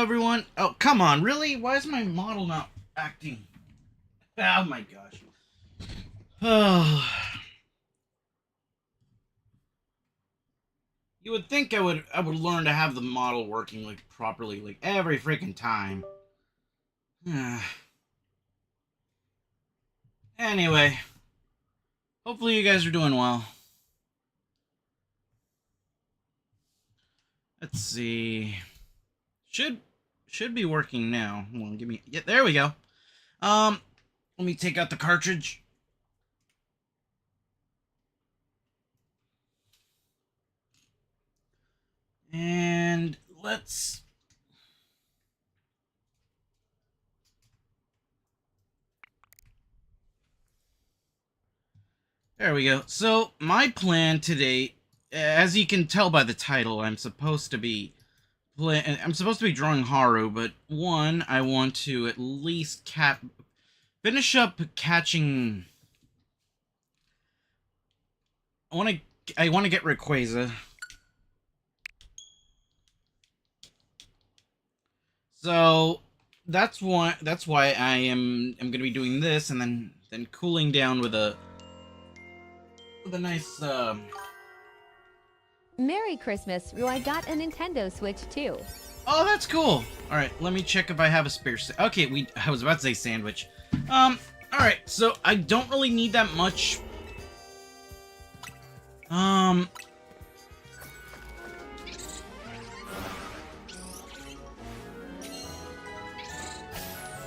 Hello, everyone. Oh, come on, really? Why is my model not acting? Oh my gosh. Oh. You would think I would learn to have the model working like properly like every freaking time. Anyway, hopefully you guys are doing well. Let's see. Should be working now. Hold on, give me. Yeah, there we go. Let me take out the cartridge. And let's... There we go. So, my plan today, as you can tell by the title, I'm supposed to be drawing Haru, but one, I want to at least finish up catching... I want to get Rayquaza. So that's why I'm going to be doing this, and then cooling down with a nice Merry Christmas! I got a Nintendo Switch too. Oh, that's cool. All right, let me check if I have a spare. Okay, I was about to say sandwich. All right, so I don't really need that much.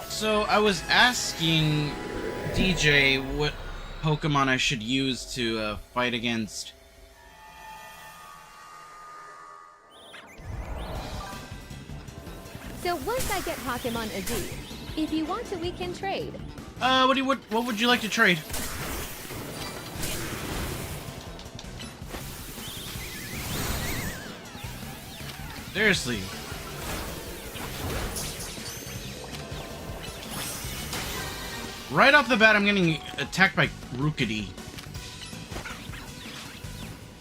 So I was asking DJ what Pokemon I should use to fight against. So once I get Pokemon a Z, if you want to, we can trade. What would you like to trade? Seriously. Right off the bat, I'm getting attacked by Rookity.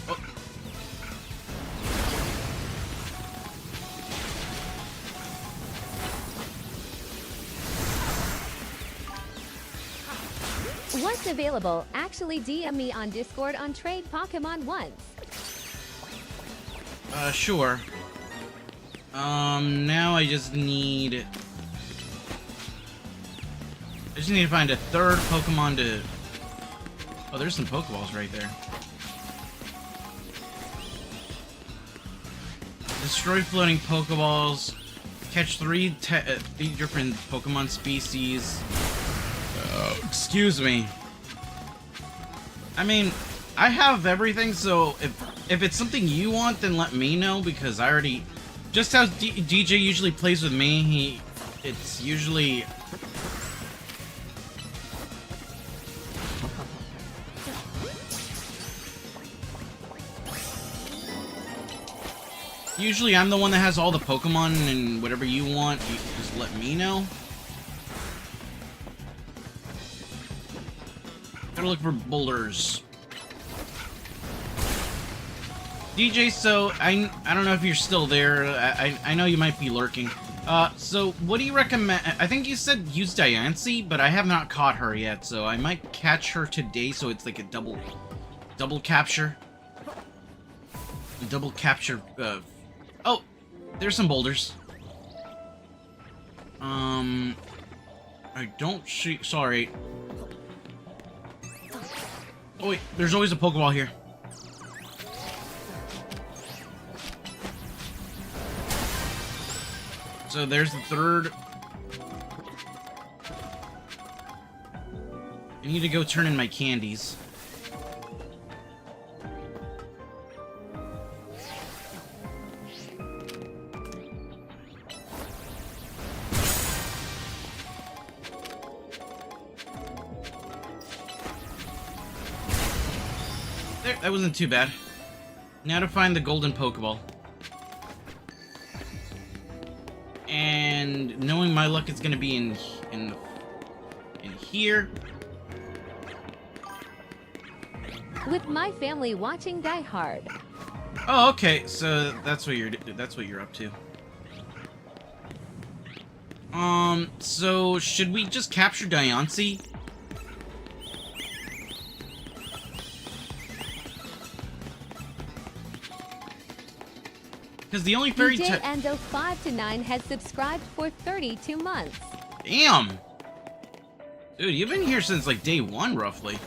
Oh. What's available? Actually, DM me on Discord on Trade Pokemon once. Sure. Now I just need to find a third Pokemon to... Oh, there's some Pokeballs right there. Destroy floating Pokeballs. Catch three different Pokemon species. Excuse me. I mean, I have everything, so if it's something you want, then let me know, because I already... Just how DJ usually plays with me, it's usually... Usually I'm the one that has all the Pokemon, and whatever you want, you just let me know. Gotta look for boulders. DJ, so I don't know if you're still there. I know you might be lurking. So what do you recommend? I think you said use Diancie, but I have not caught her yet, so I might catch her today, so it's like a double capture. Double capture, oh, there's some boulders. I don't see, sorry. Oh wait, there's always a Pokeball here. So there's the third. I need to go turn in my candies. There, that wasn't too bad. Now to find the golden Pokeball. And knowing my luck, it's gonna be in here. With my family watching Die Hard. Oh, okay. So that's what you're up to. So should we just capture Diancie? Because the only fairy DJ type... Endo 529 has subscribed for 32 months. Damn! Dude, you've been here since, like, day one, roughly.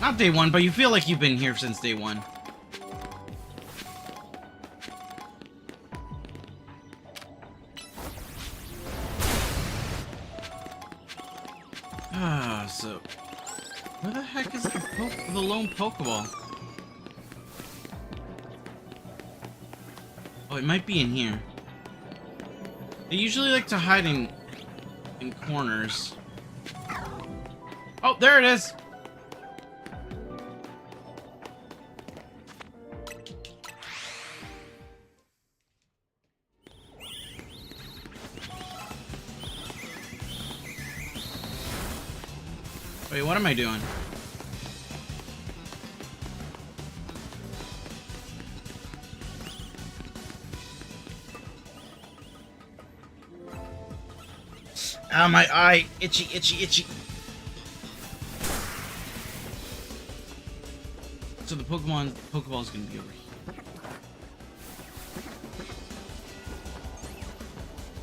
Not day one, but you feel like you've been here since day one. So... Where the heck is the lone Pokeball? Oh, it might be in here. They usually like to hide in corners. Oh, there it is! Wait, what am I doing? Ah, my eye! Itchy, itchy, itchy! So the Pokeball is gonna be over here.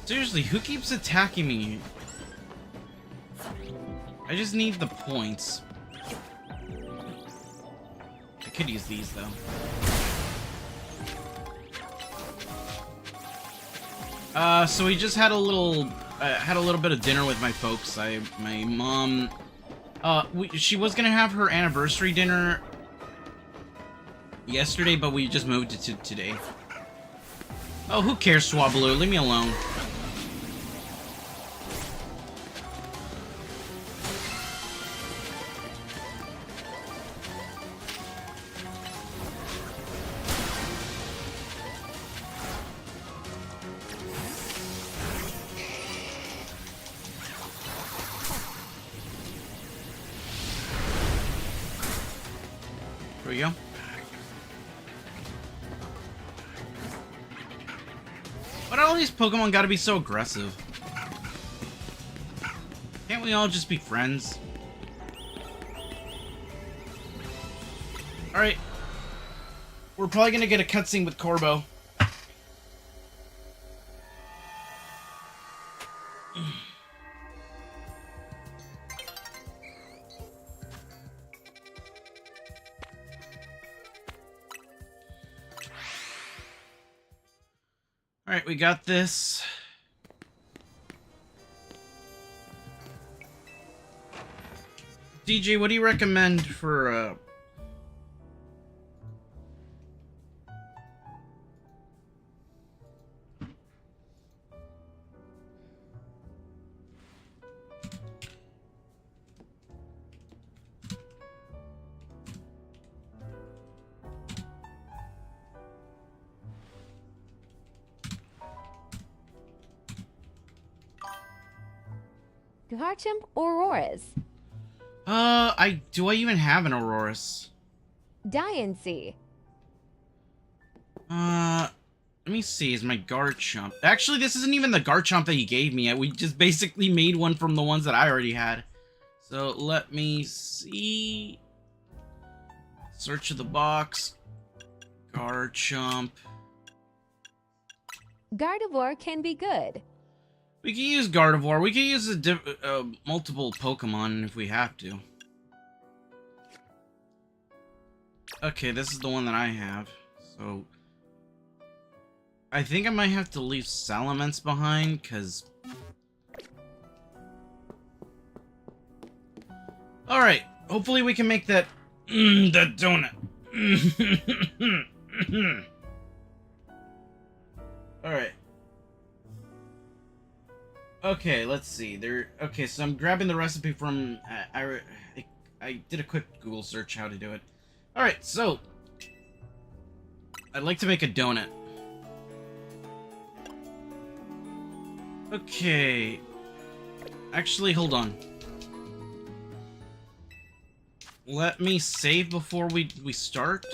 Seriously, who keeps attacking me? I just need the points. I could use these though. So we just had a little bit of dinner with my folks. My mom, she was gonna have her anniversary dinner yesterday, but we just moved it to today. Oh, who cares, Swablu? Leave me alone. There we go. Why do all these Pokemon gotta be so aggressive? Can't we all just be friends? Alright. We're probably gonna get a cutscene with Corbo. Alright, we got this. DJ, what do you recommend for, Garchomp Auroras. do I even have an Aurorus? Diancie. Let me see, is my Garchomp... Actually, this isn't even the Garchomp that he gave me. We just basically made one from the ones that I already had. So, let me see... Search of the box. Garchomp. Gardevoir can be good. We can use Gardevoir. We can use multiple Pokemon if we have to. Okay, this is the one that I have. So... I think I might have to leave Salamence behind, because... Alright, hopefully we can make that... that donut. Alright. Okay, let's see. Okay, so I'm grabbing the recipe from... I did a quick Google search how to do it. Alright, so... I'd like to make a donut. Okay. Actually, hold on. Let me save before we start.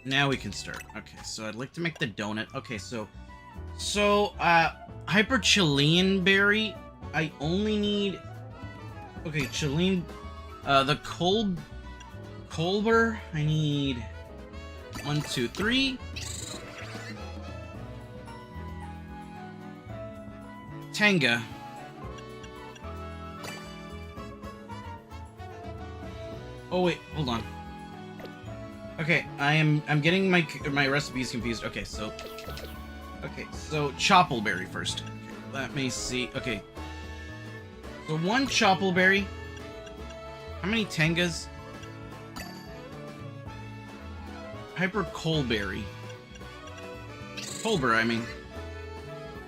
Now we can start. Okay, so I'd like to make the donut. Okay, so So, Hyper Chilean Berry, I only need... Okay, Chilean... the Colbur, I need... 1, 2, 3. Tenga. Oh wait, hold on. Okay, I'm getting my recipes confused. Okay, so Choppleberry first. Okay, let me see. Okay. So 1 Choppleberry. How many Tengas? Hyper Colberry. Colbur, I mean.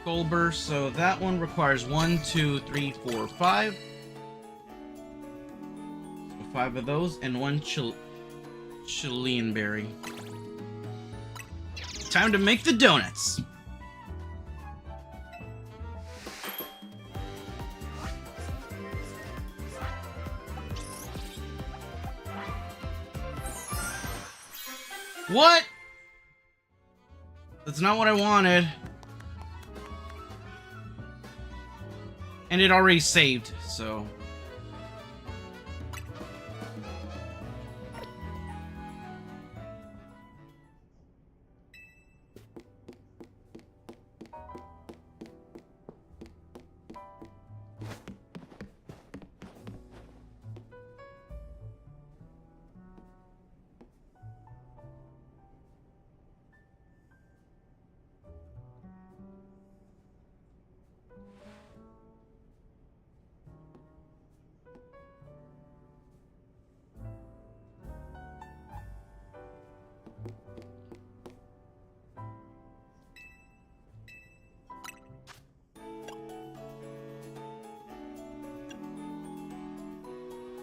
Colbur, so that one requires 1, 2, 3, 4, 5. So 5 of those, and 1 Chilean berry. Time to make the donuts! What? That's not what I wanted. And it already saved, so...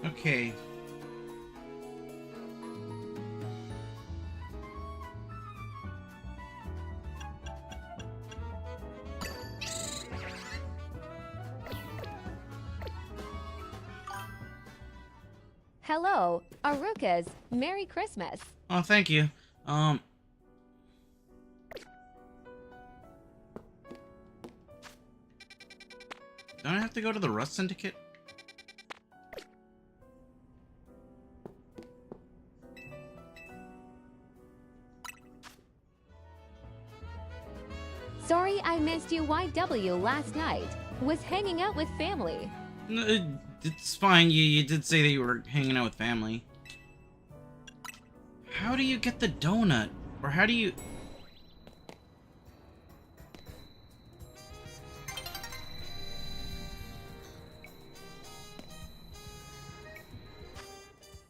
Okay. Hello, Arukas. Merry Christmas. Oh, thank you. Don't I have to go to the Rust Syndicate? Sorry I missed you YW last night. Was hanging out with family. No, it's fine. You did say that you were hanging out with family. How do you get the donut? Or how do you...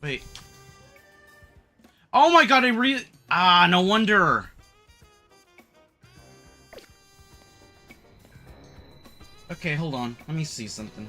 Wait. Oh my god, no wonder. Okay, hold on. Let me see something.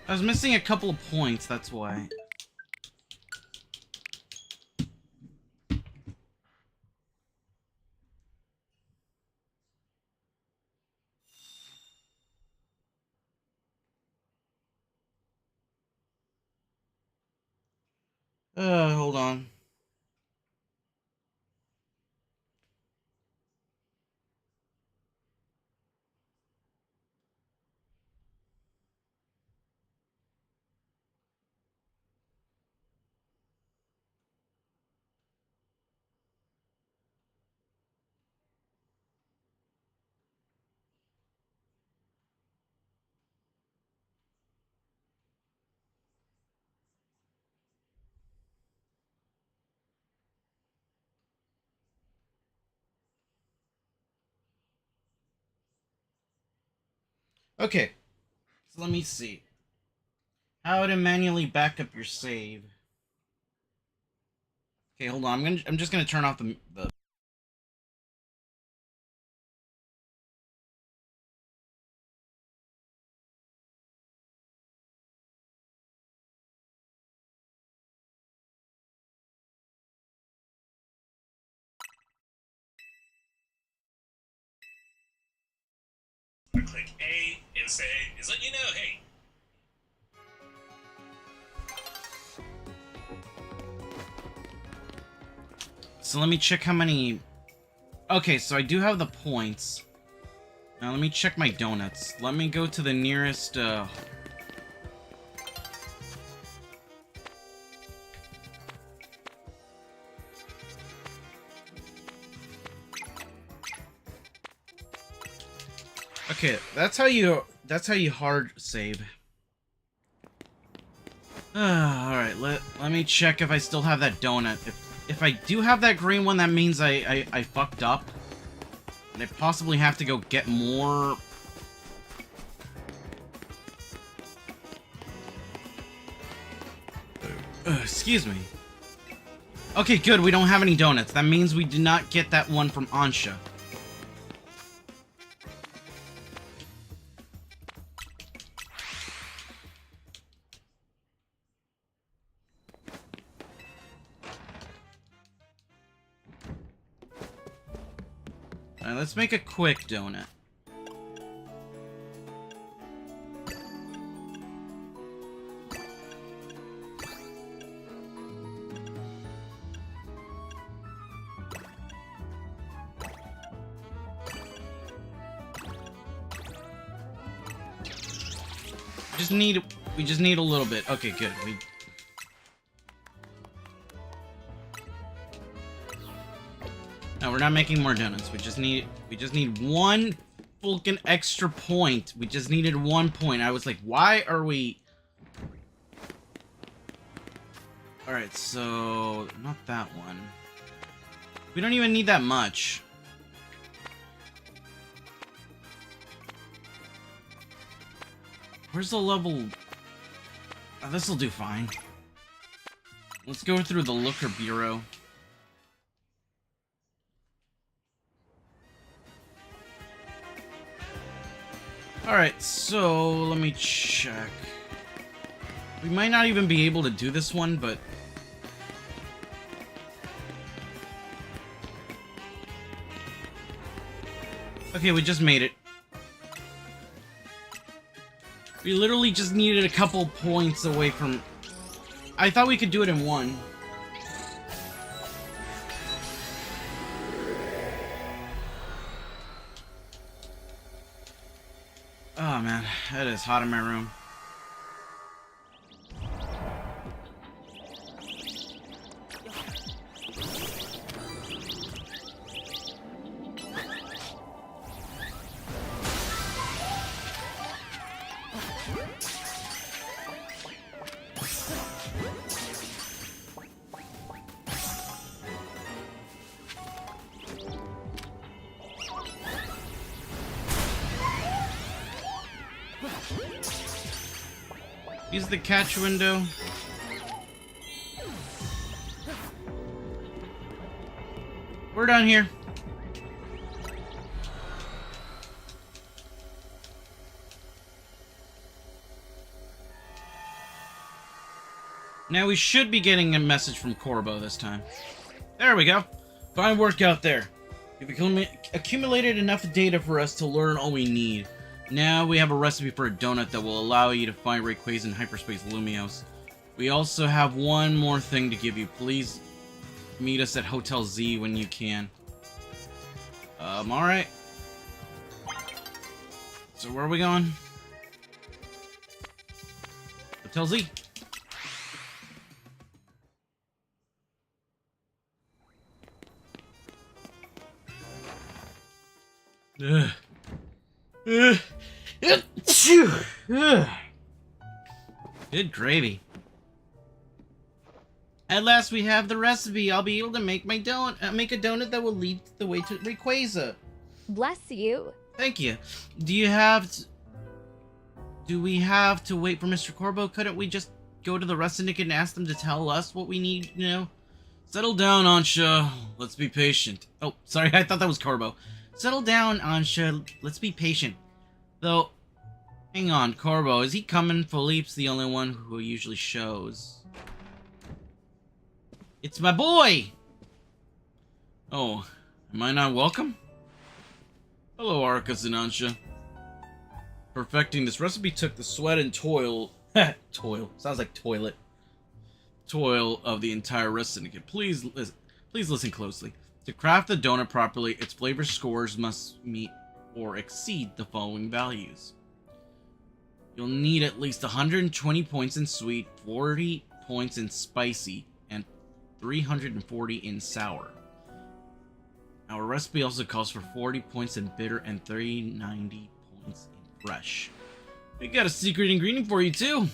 I was missing a couple of points, that's why. Hold on. Okay. So let me see. How to manually back up your save. Okay, hold on. I'm just gonna turn off the I click A and say, is letting you know, hey. So let me check how many... Okay, so I do have the points. Now let me check my donuts. Let me go to the nearest, Okay, that's how you hard save. Alright, let me check if I still have that donut. If I do have that green one, that means I fucked up. And I possibly have to go get more. Excuse me. Okay, good, we don't have any donuts. That means we did not get that one from Ansha. Alright, let's make a quick donut. We just need a little bit. Okay, good. No, we're not making more donuts. We just need one fucking extra point. We just needed 1 point. I was like, why are we... Alright, so... Not that one. We don't even need that much. Where's the level... Oh, this'll do fine. Let's go through the Looker Bureau. Alright, so let me check. We might not even be able to do this one, but... Okay, we just made it. We literally just needed a couple points away from... I thought we could do it in one. Oh man, it is hot in my room. Use the catch window. We're down here. Now we should be getting a message from Corbo this time. There we go. Fine work out there. You've accumulated enough data for us to learn all we need. Now we have a recipe for a donut that will allow you to find Rayquaza in Hyperspace Lumios. We also have one more thing to give you. Please meet us at Hotel Z when you can. Alright. So where are we going? Hotel Z. Good gravy. At last we have the recipe. I'll be able to make my make a donut that will lead the way to Rayquaza. Bless you. Thank you. Do you have Do we have to wait for Mr. Corbo? Couldn't we just go to the rest syndicate and ask them to tell us what we need, you know? Settle down, Ansha. Let's be patient. Oh, sorry, I thought that was Corbo. Settle down, Ansha. Let's be patient. Though, hang on, Corbo, is he coming? Philippe's the only one who usually shows. It's my boy! Oh, am I not welcome? Hello, Arukas and Ansha. Perfecting this recipe took the sweat and toil... toil. Sounds like toilet. Toil of the entire rest syndicate. Please listen closely. To craft the donut properly, its flavor scores must meet or exceed the following values. You'll need at least 120 points in sweet, 40 points in spicy, and 340 in sour. Our recipe also calls for 40 points in bitter and 390 points in fresh. We got a secret ingredient for you too.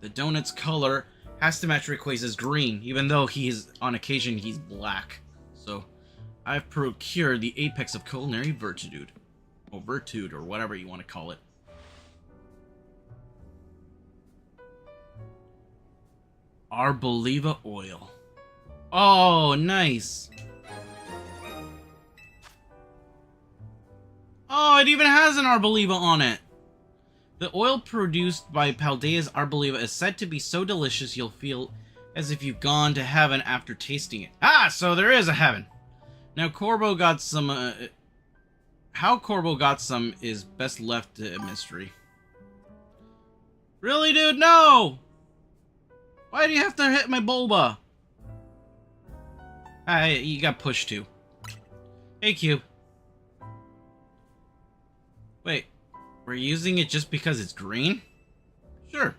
The donut's color has to match Rayquaza's green, even though on occasion he's black. So, I've procured the apex of culinary virtude, or whatever you want to call it. Arboliva oil. Oh, nice. Oh, it even has an Arboliva on it. The oil produced by Paldea's Arboliva is said to be so delicious you'll feel as if you've gone to heaven after tasting it. Ah, so there is a heaven. Now, Corbo got some... how Corbo got some is best left a mystery. Really, dude? No! Why do you have to hit my Bulba? Ah, you got pushed too. Hey, Cube. Wait, we're using it just because it's green? Sure.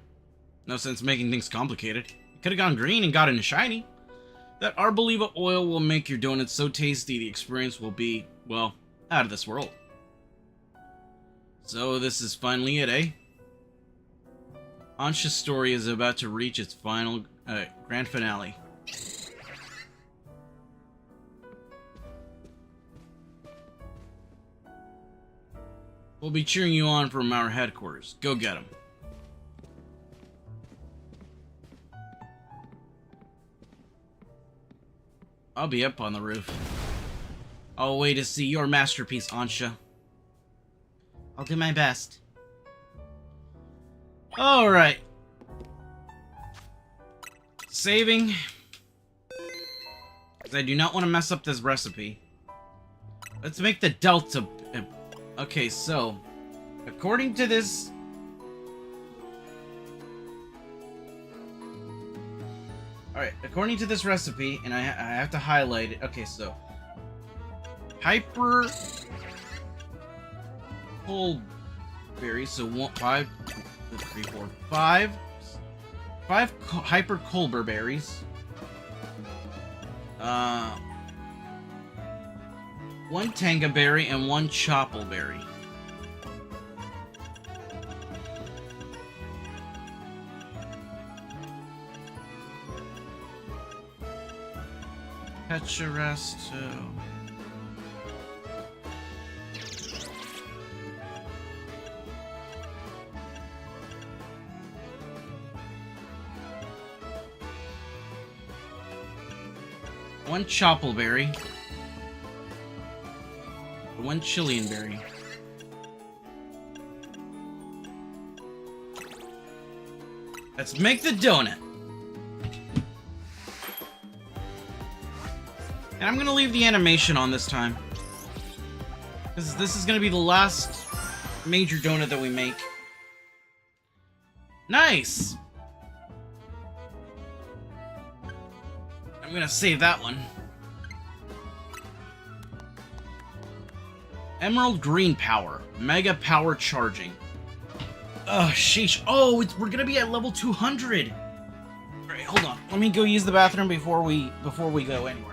No sense making things complicated. You could have gone green and gotten a shiny. That Arboliva oil will make your donuts so tasty the experience will be, well, out of this world. So this is finally it, eh? Ansha's story is about to reach its final, grand finale. We'll be cheering you on from our headquarters. Go get him. I'll be up on the roof. I'll wait to see your masterpiece, Ansha. I'll do my best. Alright. Saving. Because I do not want to mess up this recipe. Let's make the delta... Okay, so... according to this... Alright, according to this recipe, and I have to highlight it. Okay, so... Hyper... Whole berries, so 5 hyper Colbur berries. 1 Tanga berry and 1 Chopple berry. Pecharesto. One Choppleberry. 1 Chilean berry. Let's make the donut. And I'm gonna leave the animation on this time. Because this is gonna be the last major donut that we make. Nice! I'm gonna save that one. Emerald Green Power. Mega Power Charging. Ugh, sheesh. Oh, we're gonna be at level 200! Alright, hold on. Let me go use the bathroom before we go anywhere.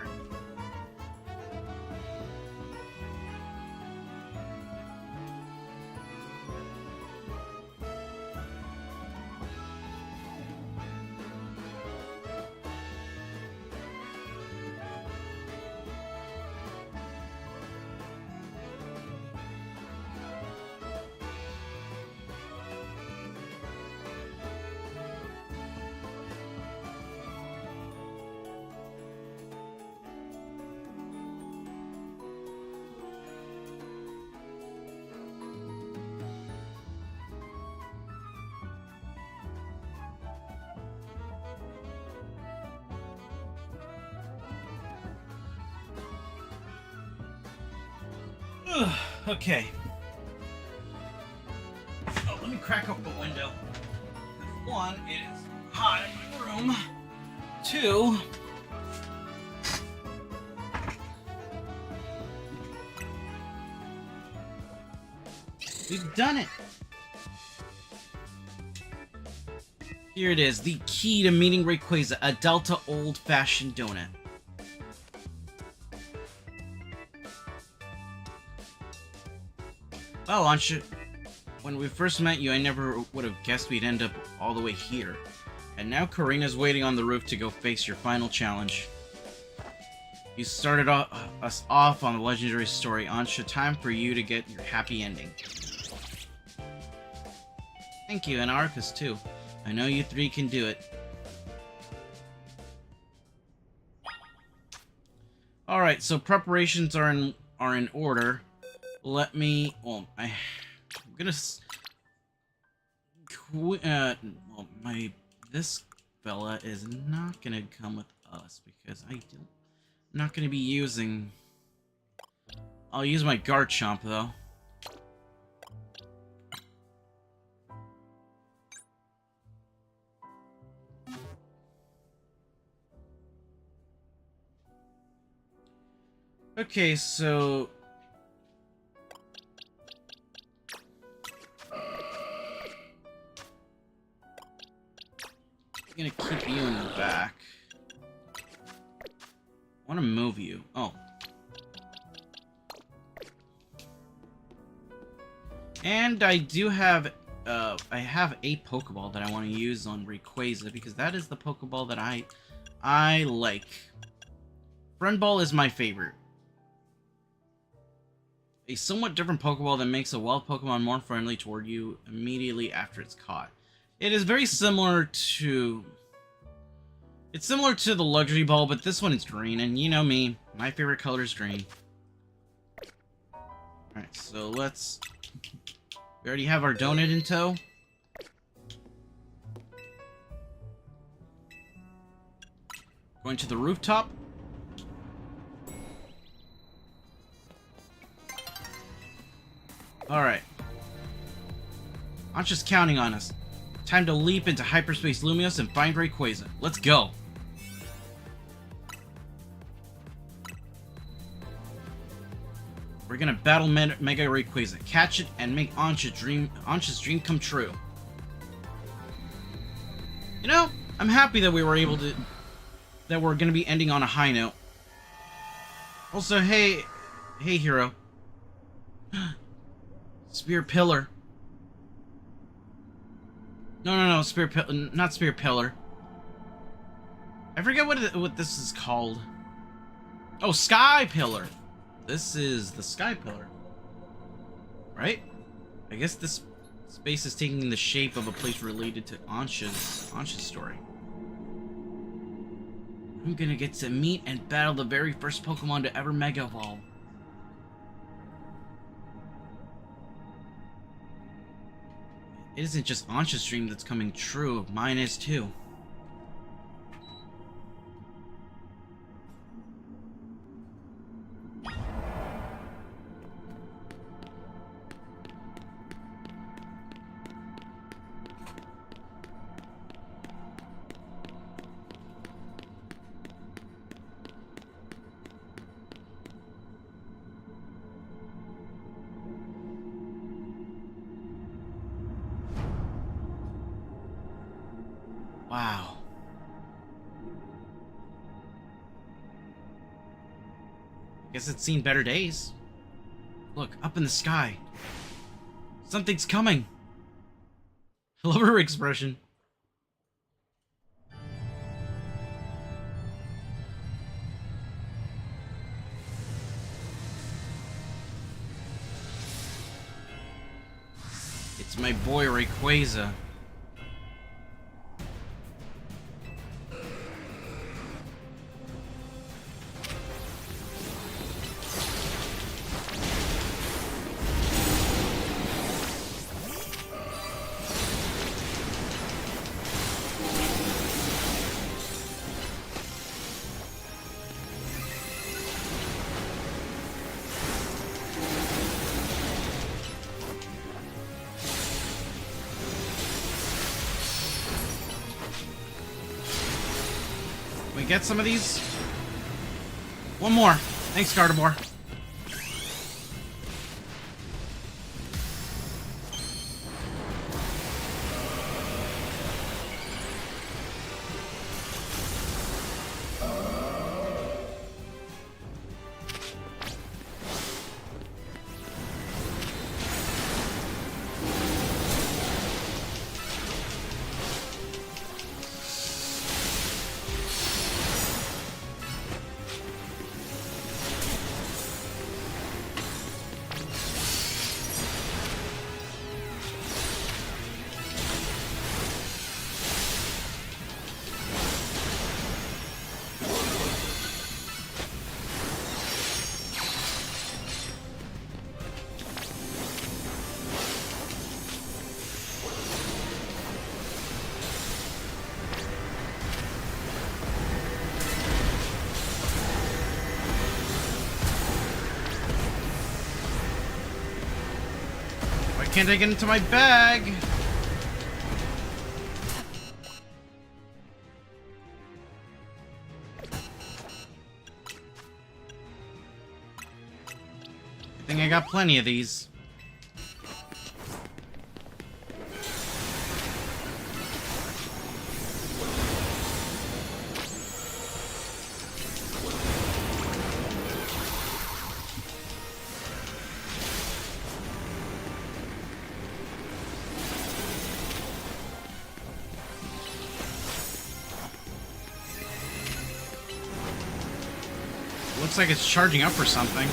Okay. Oh, let me crack up the window. One, it is hot in my room. Two, we've done it. Here it is, the key to meeting Rayquaza, a Delta old-fashioned donut. Well, Ansha, when we first met you, I never would have guessed we'd end up all the way here. And now Karina's waiting on the roof to go face your final challenge. You started us off on the legendary story, Ansha. Time for you to get your happy ending. Thank you, and Arukas too. I know you three can do it. Alright, so preparations are in order. Let me... Well, I'm gonna... Well, this fella is not gonna come with us because I'm not gonna be using... I'll use my Garchomp, though. Okay, so... I'm gonna keep you in the back. I want to move you. Oh. And I do have, I have a Pokeball that I want to use on Rayquaza because that is the Pokeball that I like. Friend Ball is my favorite. A somewhat different Pokeball that makes a wild Pokemon more friendly toward you immediately after it's caught. It is very similar to... It's similar to the Luxury Ball, but this one is green, and you know me, my favorite color is green. Alright, so let's... We already have our donut in tow. Going to the rooftop. Alright. I'm just counting on us. Time to leap into hyperspace Lumios and find Rayquaza. Let's go! We're gonna battle Mega Rayquaza, catch it, and make Ansha's dream come true. You know, I'm happy that we were able to... that we're gonna be ending on a high note. Also, hey Hero. Spear Pillar. No, not Spear Pillar. I forget what this is called. Oh, Sky Pillar. This is the Sky Pillar. Right? I guess this space is taking the shape of a place related to Ansha's story. I'm gonna get to meet and battle the very first Pokemon to ever Mega Evolve. It isn't just Ansha's dream that's coming true, mine is too. Wow. Guess it's seen better days. Look, up in the sky. Something's coming. I love her expression. It's my boy Rayquaza. get some of these? One more. Thanks, Gardevoir. Why can't I get into my bag? I think I got plenty of these. Looks like it's charging up for something.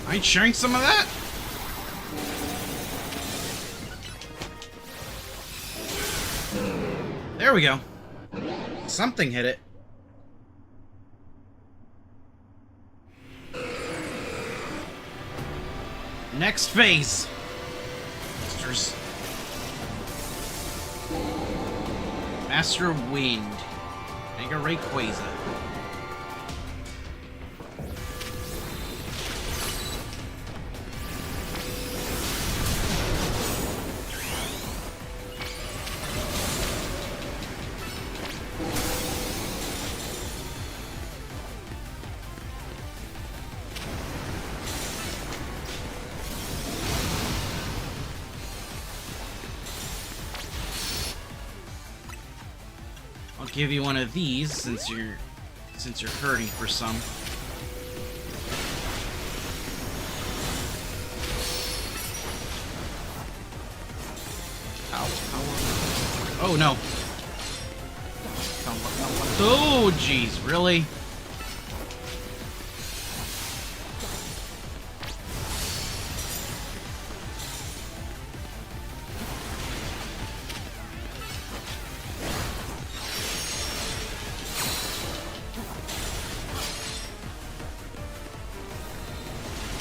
I ain't sharing some of that? There we go. Something hit it. Next phase. Monsters. Master of Wind. Mega Rayquaza. I'll give you one of these since you're hurting for some. Ow, ow. Oh no. Oh jeez, really?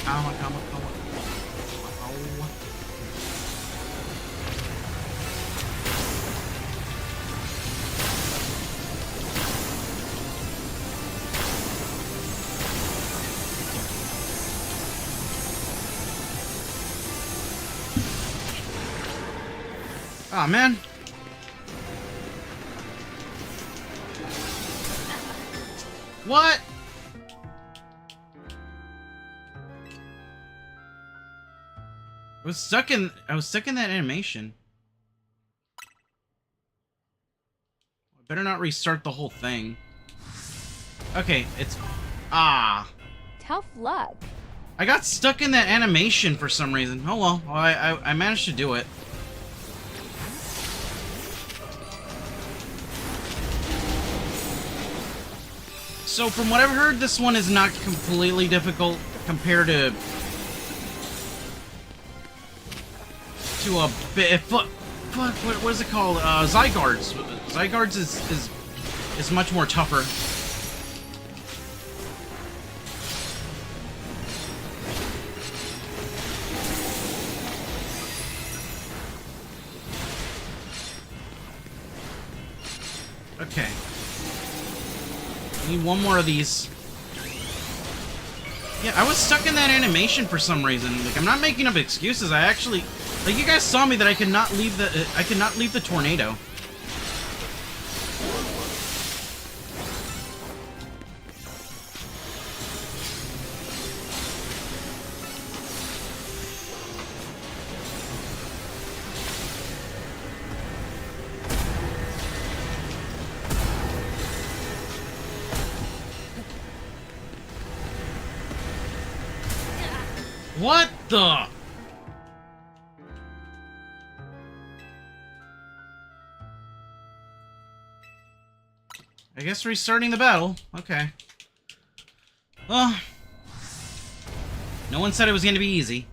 Come on, come on, come on. Oh. Aw, man. What? I was stuck in that animation. I better not restart the whole thing. Okay, it's Tough luck. I got stuck in that animation for some reason. Oh well, I managed to do it. So from what I've heard, this one is not completely difficult compared to a bit. Fuck, what is it called? Zygardes. Zygardes is much more tougher. Okay. Need one more of these. Yeah, I was stuck in that animation for some reason. Like, I'm not making up excuses. I actually, like, you guys saw me that I could not leave the tornado. What the? I guess restarting the battle. Okay. Well, no one said it was going to be easy.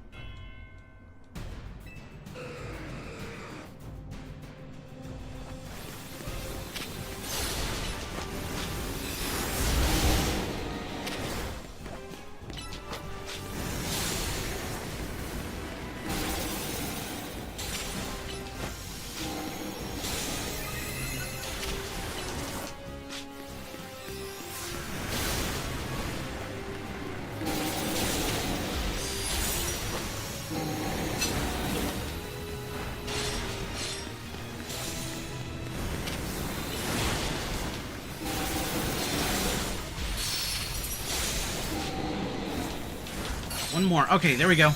One more. Okay, there we go.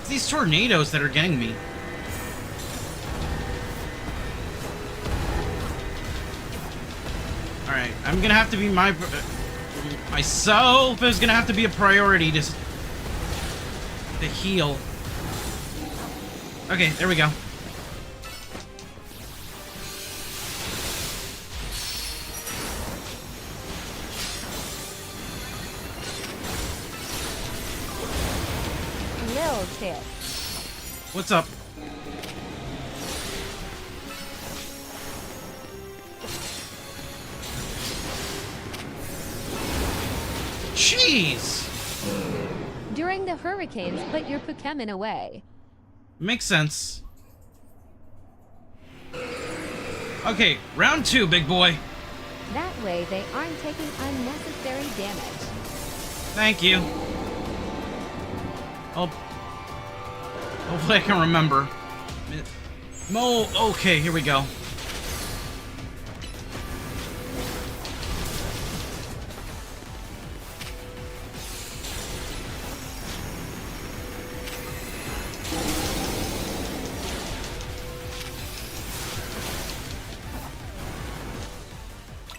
It's these tornadoes that are getting me. Alright, I'm gonna have to be myself is gonna have to be a priority to heal. Okay, there we go. Lil Tip. What's up? Jeez! During the hurricanes, put your Pokemon away. Makes sense. Okay, round 2, big boy. That way, they aren't taking unnecessary damage. Thank you. Oh. Hopefully I can remember. Okay, here we go.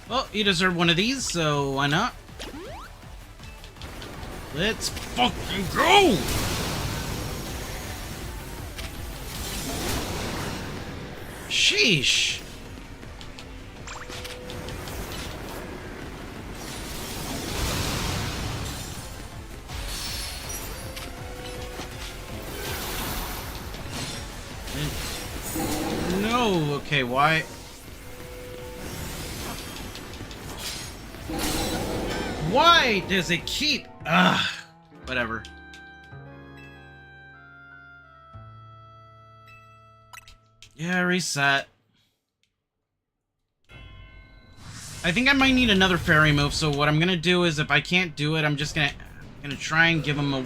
Well, you deserve one of these, so why not? Let's fucking go! Sheesh! No, okay, why? Why does it keep... Ugh, whatever. Yeah, reset. I think I might need another fairy move, so what I'm gonna do is if I can't do it, I'm just gonna try and give him a...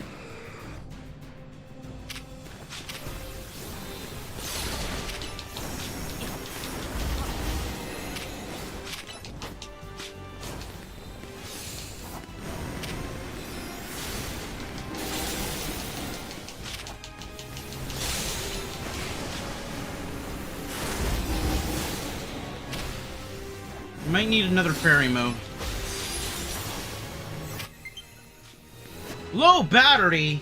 Might need another fairy move. Low battery!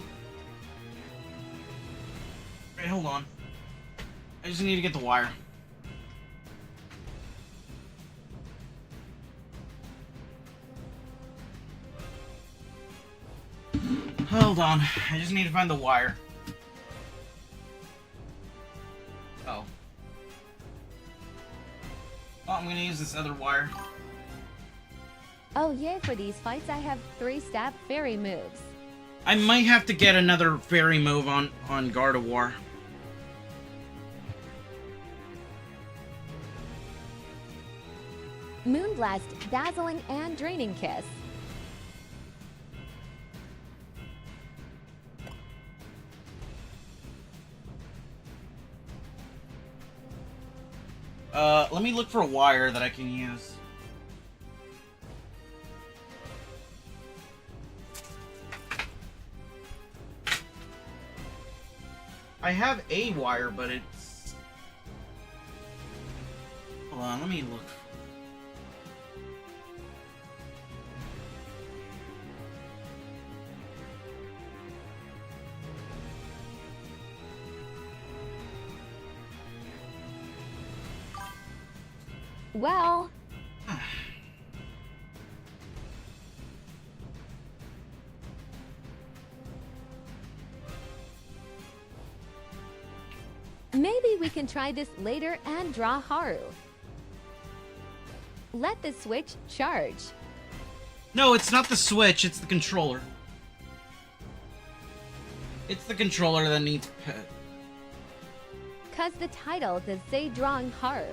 Wait, hold on. I just need to get the wire. Hold on. I just need to find the wire. Oh, I'm gonna use this other wire. Oh yay, for these fights I have 3-step fairy moves. I might have to get another fairy move on Gardevoir. Moonblast, Dazzling, and Draining Kiss. Let me look for a wire that I can use. I have a wire, but it's... Hold on, let me look. Well... Maybe we can try this later and draw Haru. Let the switch charge. No, it's not the switch, it's the controller. It's the controller that needs... Cause the title does say drawing Haru.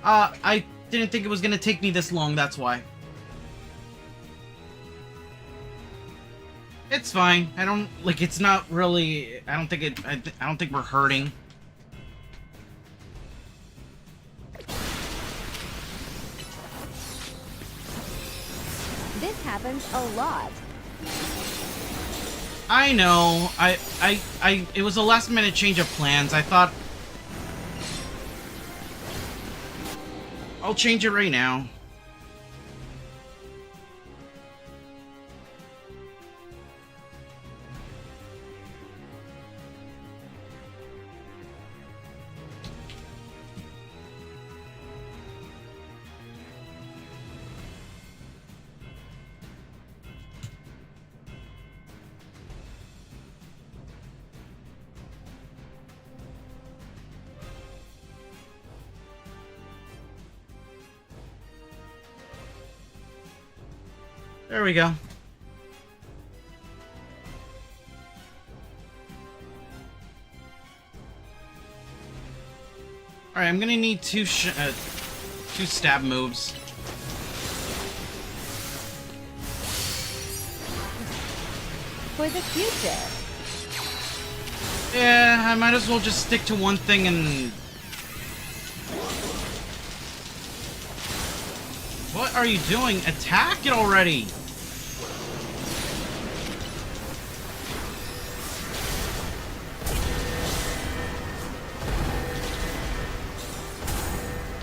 I didn't think it was gonna take me this long, that's why. It's fine. I don't... Like, it's not really... I don't think it... I don't think we're hurting. This happens a lot. I know. It was a last minute change of plans. I thought... I'll change it right now. There we go. Alright, I'm gonna need two stab moves. For the future. Yeah, I might as well just stick to one thing and... What are you doing? Attack it already!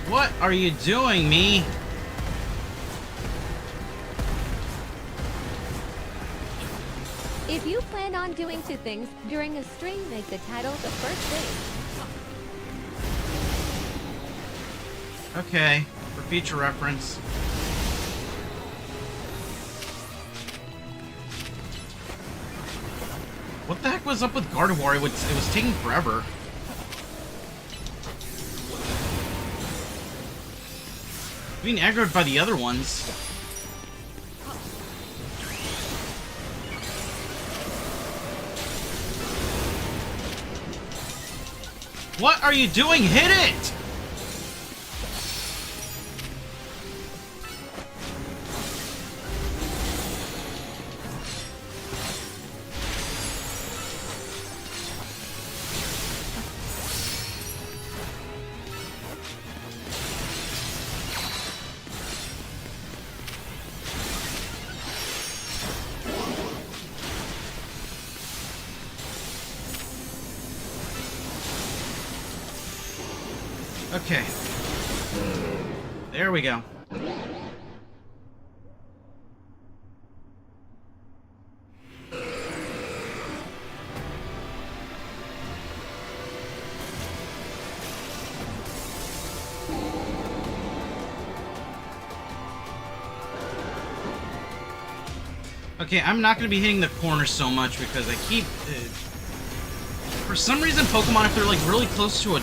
What are you doing, me? If you plan on doing two things during a stream, make the title the first thing. Okay, for future reference. What the heck was up with Gardevoir? It was taking forever. Being aggroed by the other ones. What are you doing? Hit it! Okay. There we go. Okay, I'm not going to be hitting the corner so much because I keep... for some reason, Pokemon, if they're like really close to a...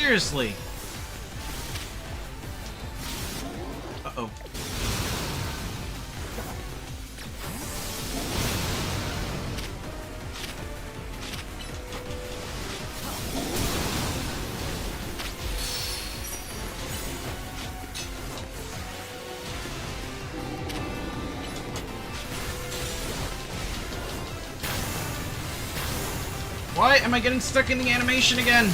Seriously. Uh-oh. Why am I getting stuck in the animation again?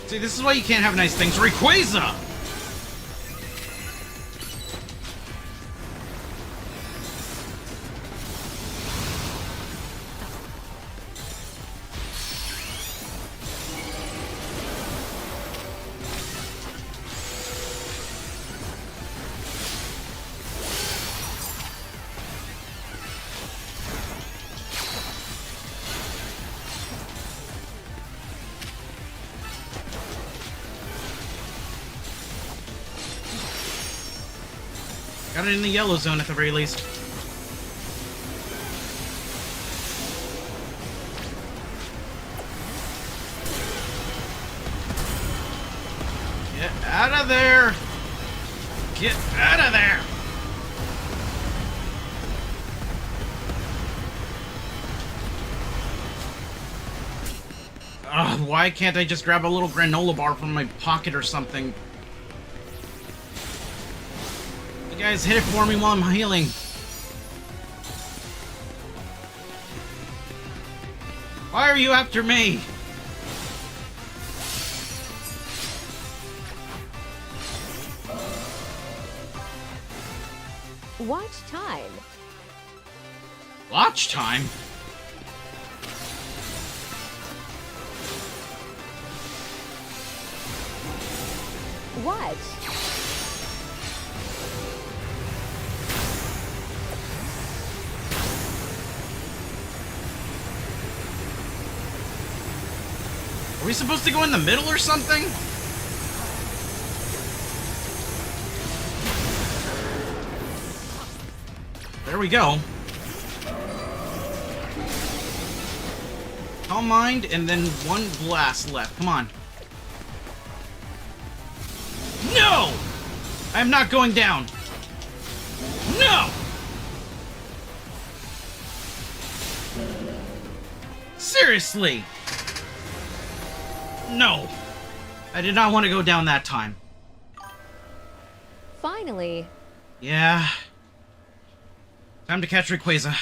See, this is why you can't have nice things. Rayquaza! Got it in the yellow zone at the very least. Get out of there! Get out of there! Ugh, why can't I just grab a little granola bar from my pocket or something? You guys hit it for me while I'm healing. Why are you after me? Watch time. Watch time? Watch. Are we supposed to go in the middle or something? There we go. Calm mind, and then one blast left. Come on. No! I'm not going down. No! Seriously! No! I did not want to go down that time. Finally. Yeah. Time to catch Rayquaza.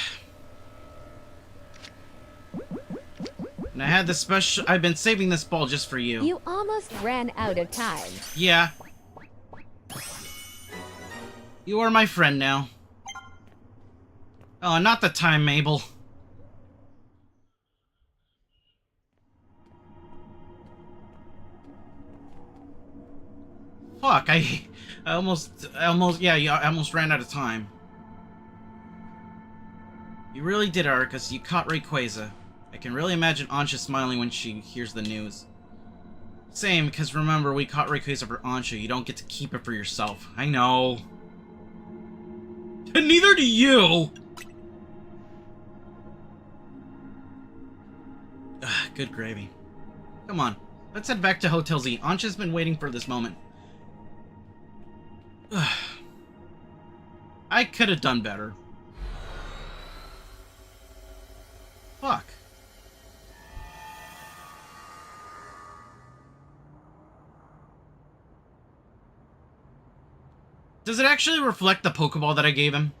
And I had the special... I've been saving this ball just for you. You almost ran out of time. Yeah. You are my friend now. Oh, not the time, Mabel. Fuck, I almost, yeah, I almost ran out of time. You really did, Arukas. You caught Rayquaza. I can really imagine Ansha smiling when she hears the news. Same, because remember, we caught Rayquaza for Ansha. You don't get to keep it for yourself. I know. And neither do you! Ugh, good gravy. Come on, let's head back to Hotel Z. Ansha's been waiting for this moment. Ugh. I could have done better. Fuck. Does it actually reflect the Pokeball that I gave him?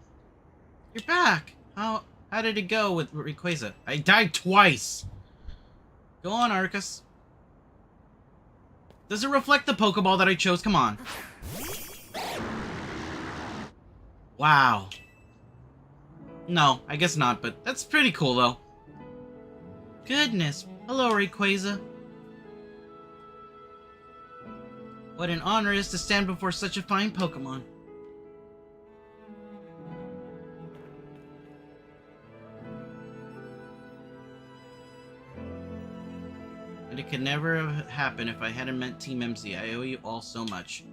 You're back! How did it go with Rayquaza? I died twice! Go on, Arukas. Does it reflect the Pokeball that I chose? Come on. Wow. No, I guess not, but that's pretty cool, though. Goodness. Hello, Rayquaza. What an honor it is to stand before such a fine Pokemon. And it could never have happened if I hadn't met Team MZ. I owe you all so much.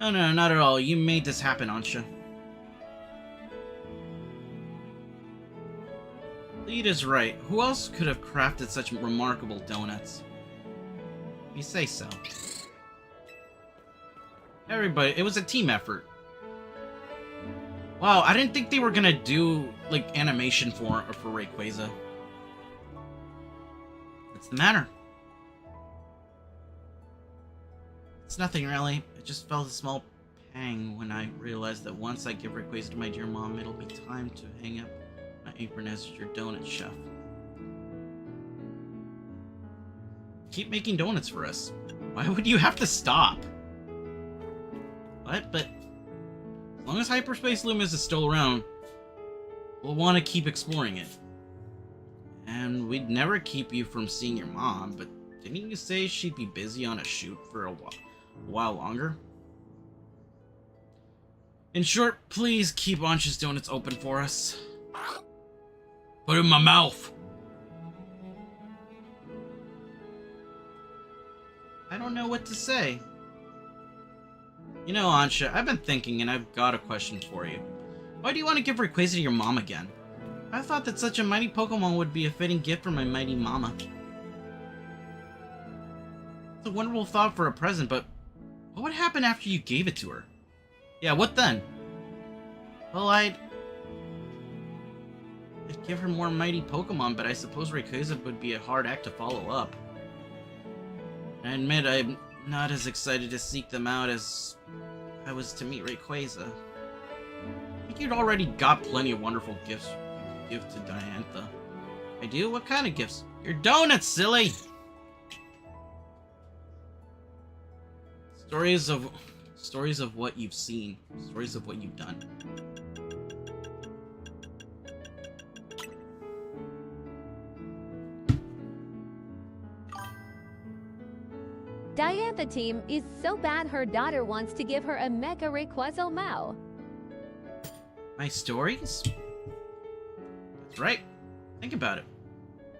Oh no, not at all. You made this happen, Ansha. Lead is right. Who else could have crafted such remarkable donuts? If you say so. Everybody, it was a team effort. Wow, I didn't think they were gonna do, like, animation for Rayquaza. What's the matter? It's nothing, really. I just felt a small pang when I realized that once I give Rayquaza to my dear mom, it'll be time to hang up my apron as your donut chef. Keep making donuts for us. Why would you have to stop? What? But as long as Hyperspace Loomis is still around, we'll want to keep exploring it. And we'd never keep you from seeing your mom, but didn't you say she'd be busy on a shoot for a while longer? In short, please keep Ansha's Donuts open for us. Put it in my mouth! I don't know what to say. You know, Ansha, I've been thinking and I've got a question for you. Why do you want to give Rayquaza to your mom again? I thought that such a mighty Pokemon would be a fitting gift for my mighty mama. It's a wonderful thought for a present, but what would happen after you gave it to her? Yeah, what then? Well, I'd give her more mighty Pokemon, but I suppose Rayquaza would be a hard act to follow up. I admit I'm not as excited to seek them out as I was to meet Rayquaza. I think you'd already got plenty of wonderful gifts you could give to Diantha. I do? What kind of gifts? Your donuts, silly! Stories of what you've seen. Stories of what you've done. Diantha team is so bad her daughter wants to give her a Mega Rayquaza Mao. My stories? That's right. Think about it.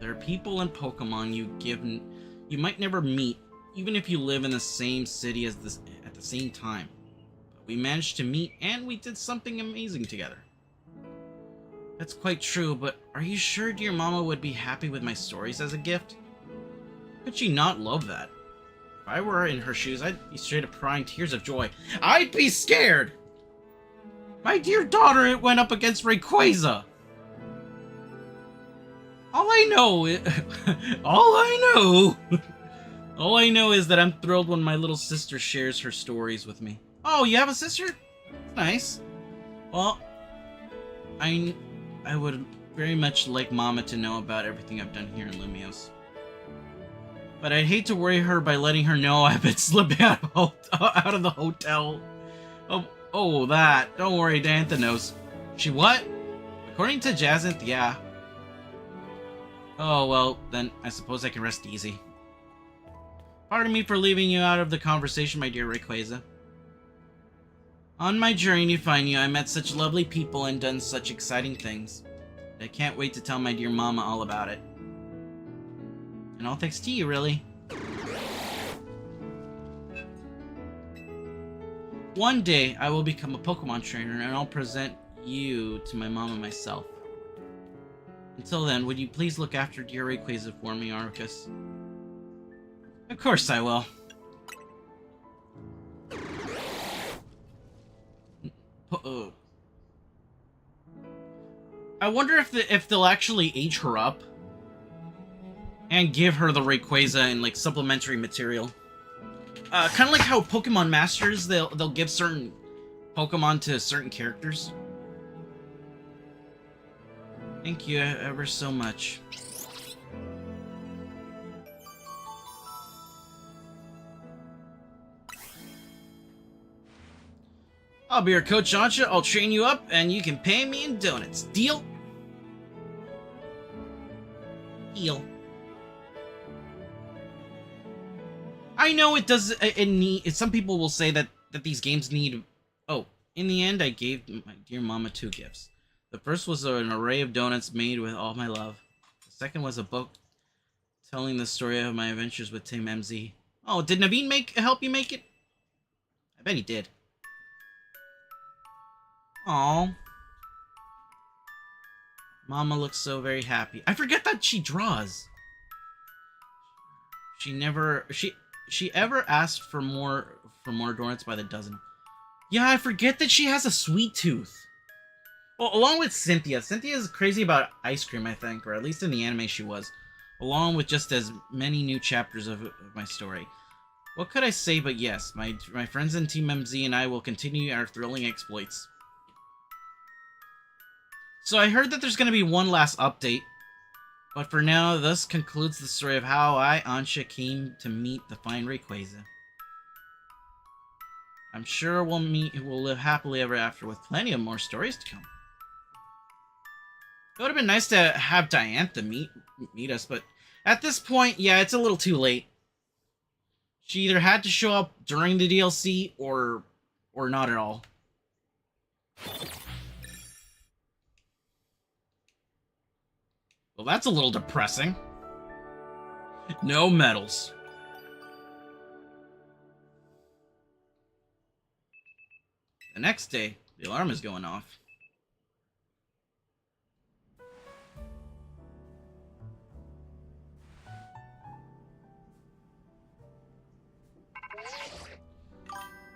There are people and Pokemon you might never meet, even if you live in the same city as this at the same time. But we managed to meet and we did something amazing together. That's quite true, but are you sure dear Mama would be happy with my stories as a gift? Could she not love that? If I were in her shoes, I'd be straight up crying tears of joy. I'd be scared! My dear daughter went up against Rayquaza! All I know is that I'm thrilled when my little sister shares her stories with me. Oh, you have a sister? That's nice. Well, I would very much like Mama to know about everything I've done here in Lumios. But I'd hate to worry her by letting her know I've been slipping out of the hotel. Oh, that. Don't worry, Diantha knows. She what? According to Jacinth, yeah. Oh, well, then I suppose I can rest easy. Pardon me for leaving you out of the conversation, my dear Rayquaza. On my journey to find you, I met such lovely people and done such exciting things. I can't wait to tell my dear Mama all about it. And all thanks to you, really. One day, I will become a Pokemon trainer and I'll present you to my Mama myself. Until then, would you please look after dear Rayquaza for me, Arukas? Of course I will. I wonder if they'll actually age her up and give her the Rayquaza and like supplementary material. Kind of like how Pokemon Masters, they'll give certain Pokemon to certain characters. Thank you ever so much. I'll be your coach, Ansha. I'll train you up, and you can pay me in donuts. Deal? Deal. I know it does. It need. Some people will say that these games need. Oh, in the end, I gave my dear mama 2 gifts. The first was an array of donuts made with all my love. The second was a book telling the story of my adventures with Team MZ. Oh, did Naveen help you make it? I bet he did. Aw. Mama looks so very happy. I forget that she draws. She ever asked for more donuts by the dozen. Yeah, I forget that she has a sweet tooth. Well, along with Cynthia. Cynthia is crazy about ice cream, I think, or at least in the anime she was. Along with just as many new chapters of my story. What could I say but yes, my friends in Team MZ and I will continue our thrilling exploits. So I heard that there's going to be one last update. But for now, thus concludes the story of how I, Ansha, came to meet the fine Rayquaza. I'm sure we'll live happily ever after with plenty of more stories to come. It would have been nice to have Diantha meet us, but at this point, yeah, it's a little too late. She either had to show up during the DLC or not at all. Well, that's a little depressing. No medals. The next day, the alarm is going off.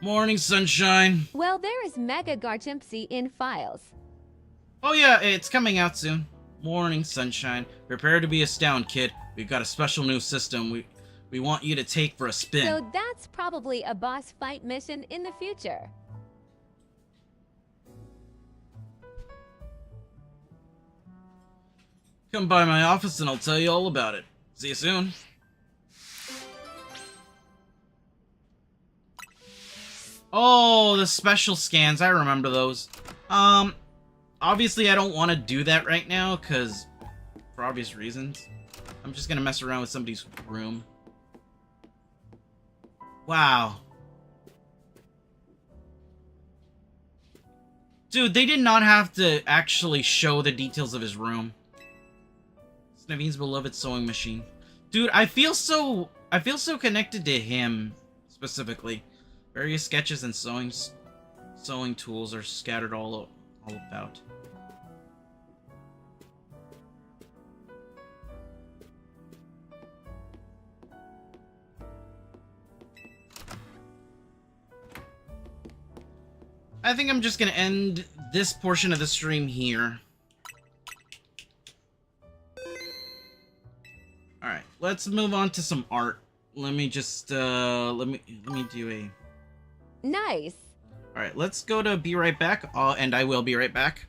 Morning, sunshine. Well, there is Mega Garchimpsy in files. Oh yeah, it's coming out soon. Morning, sunshine. Prepare to be astounded, kid. We've got a special new system we want you to take for a spin. So that's probably a boss fight mission in the future. Come by my office and I'll tell you all about it. See you soon. Oh, the special scans. I remember those. Obviously I don't want to do that right now, because for obvious reasons. I'm just going to mess around with somebody's room. Wow. Dude, they did not have to actually show the details of his room. It's Naveen's beloved sewing machine. Dude, I feel so connected to him, specifically. Various sketches and sewing tools are scattered all about. I think I'm just gonna end this portion of the stream here. Alright, let's move on to some art. Let me just, let me do a... Nice. Alright, let's go to Be Right Back, and I will be right back.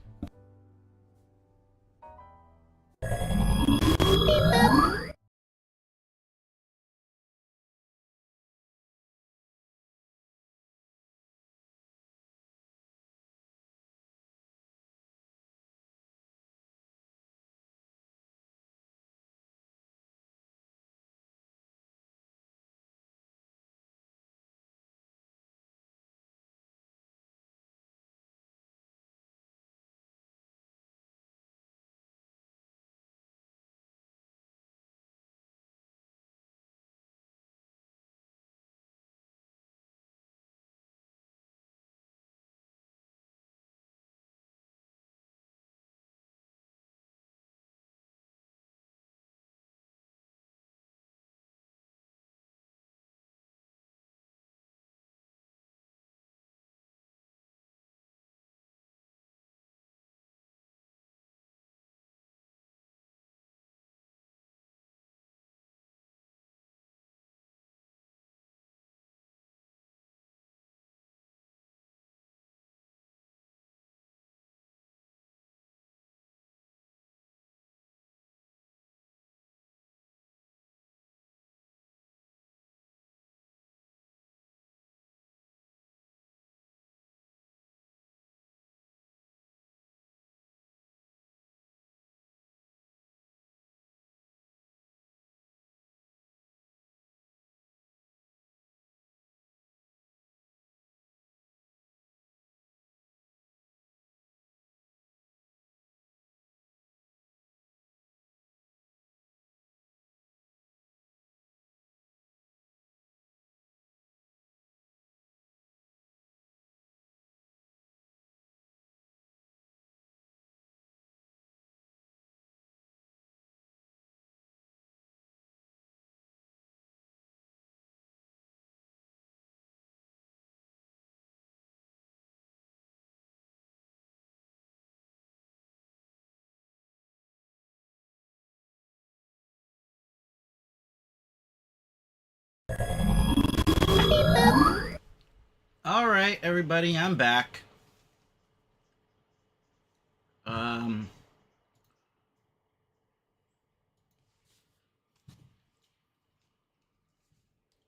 Alright, everybody, I'm back.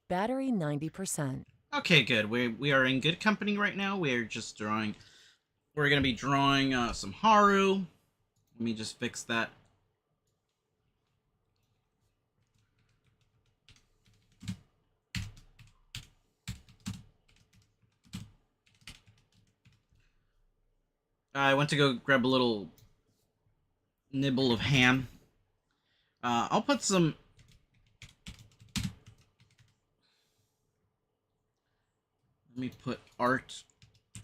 Battery 90%. Okay, good. We are in good company right now. We're just drawing. We're gonna be drawing some Haru. Let me just fix that. I went to go grab a little nibble of ham. I'll put some. Let me put art.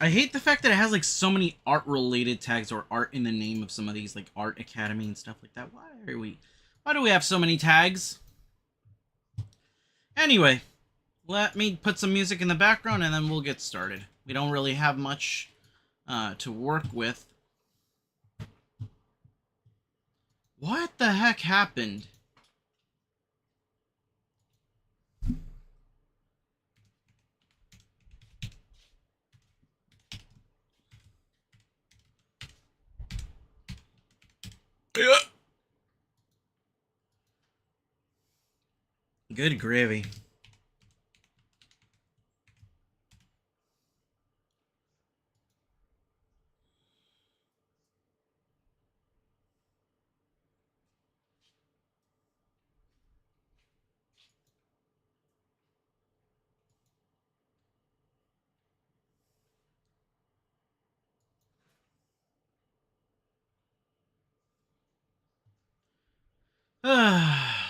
I hate the fact that it has like so many art related tags or art in the name of some of these, like Art Academy and stuff like that. Why do we have so many tags? Anyway, let me put some music in the background and then we'll get started. We don't really have much to work with. What the heck happened? Good gravy.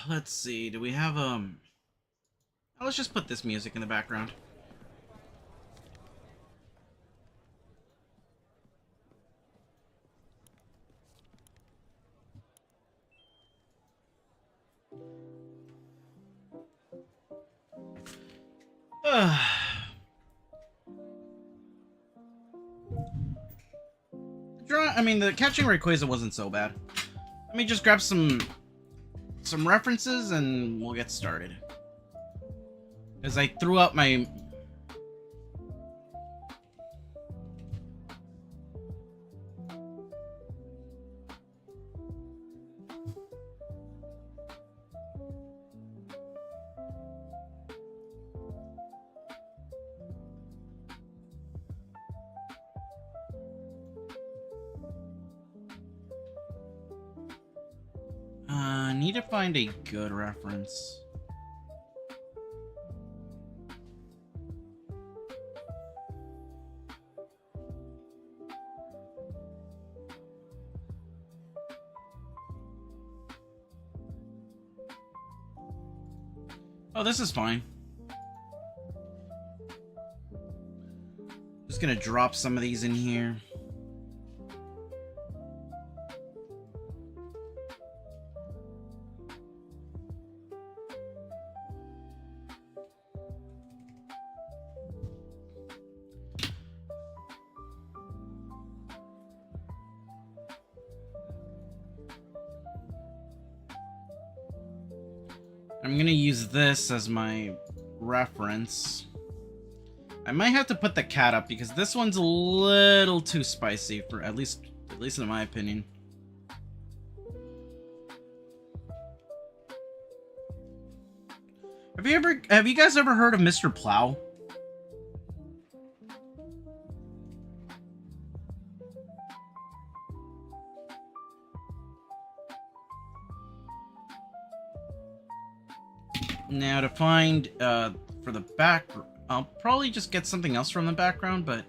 Let's see. Do we have oh, let's just put this music in the background. The catching Rayquaza wasn't so bad. Let me just grab some references and we'll get started. As I threw out my... need to find a good reference. Oh, this is fine. Just gonna drop some of these in here. I'm gonna use this as my reference. I might have to put the cat up because this one's a little too spicy for at least in my opinion. Have you guys ever heard of Mr. Plow? Now to find for the back, I'll probably just get something else from the background, but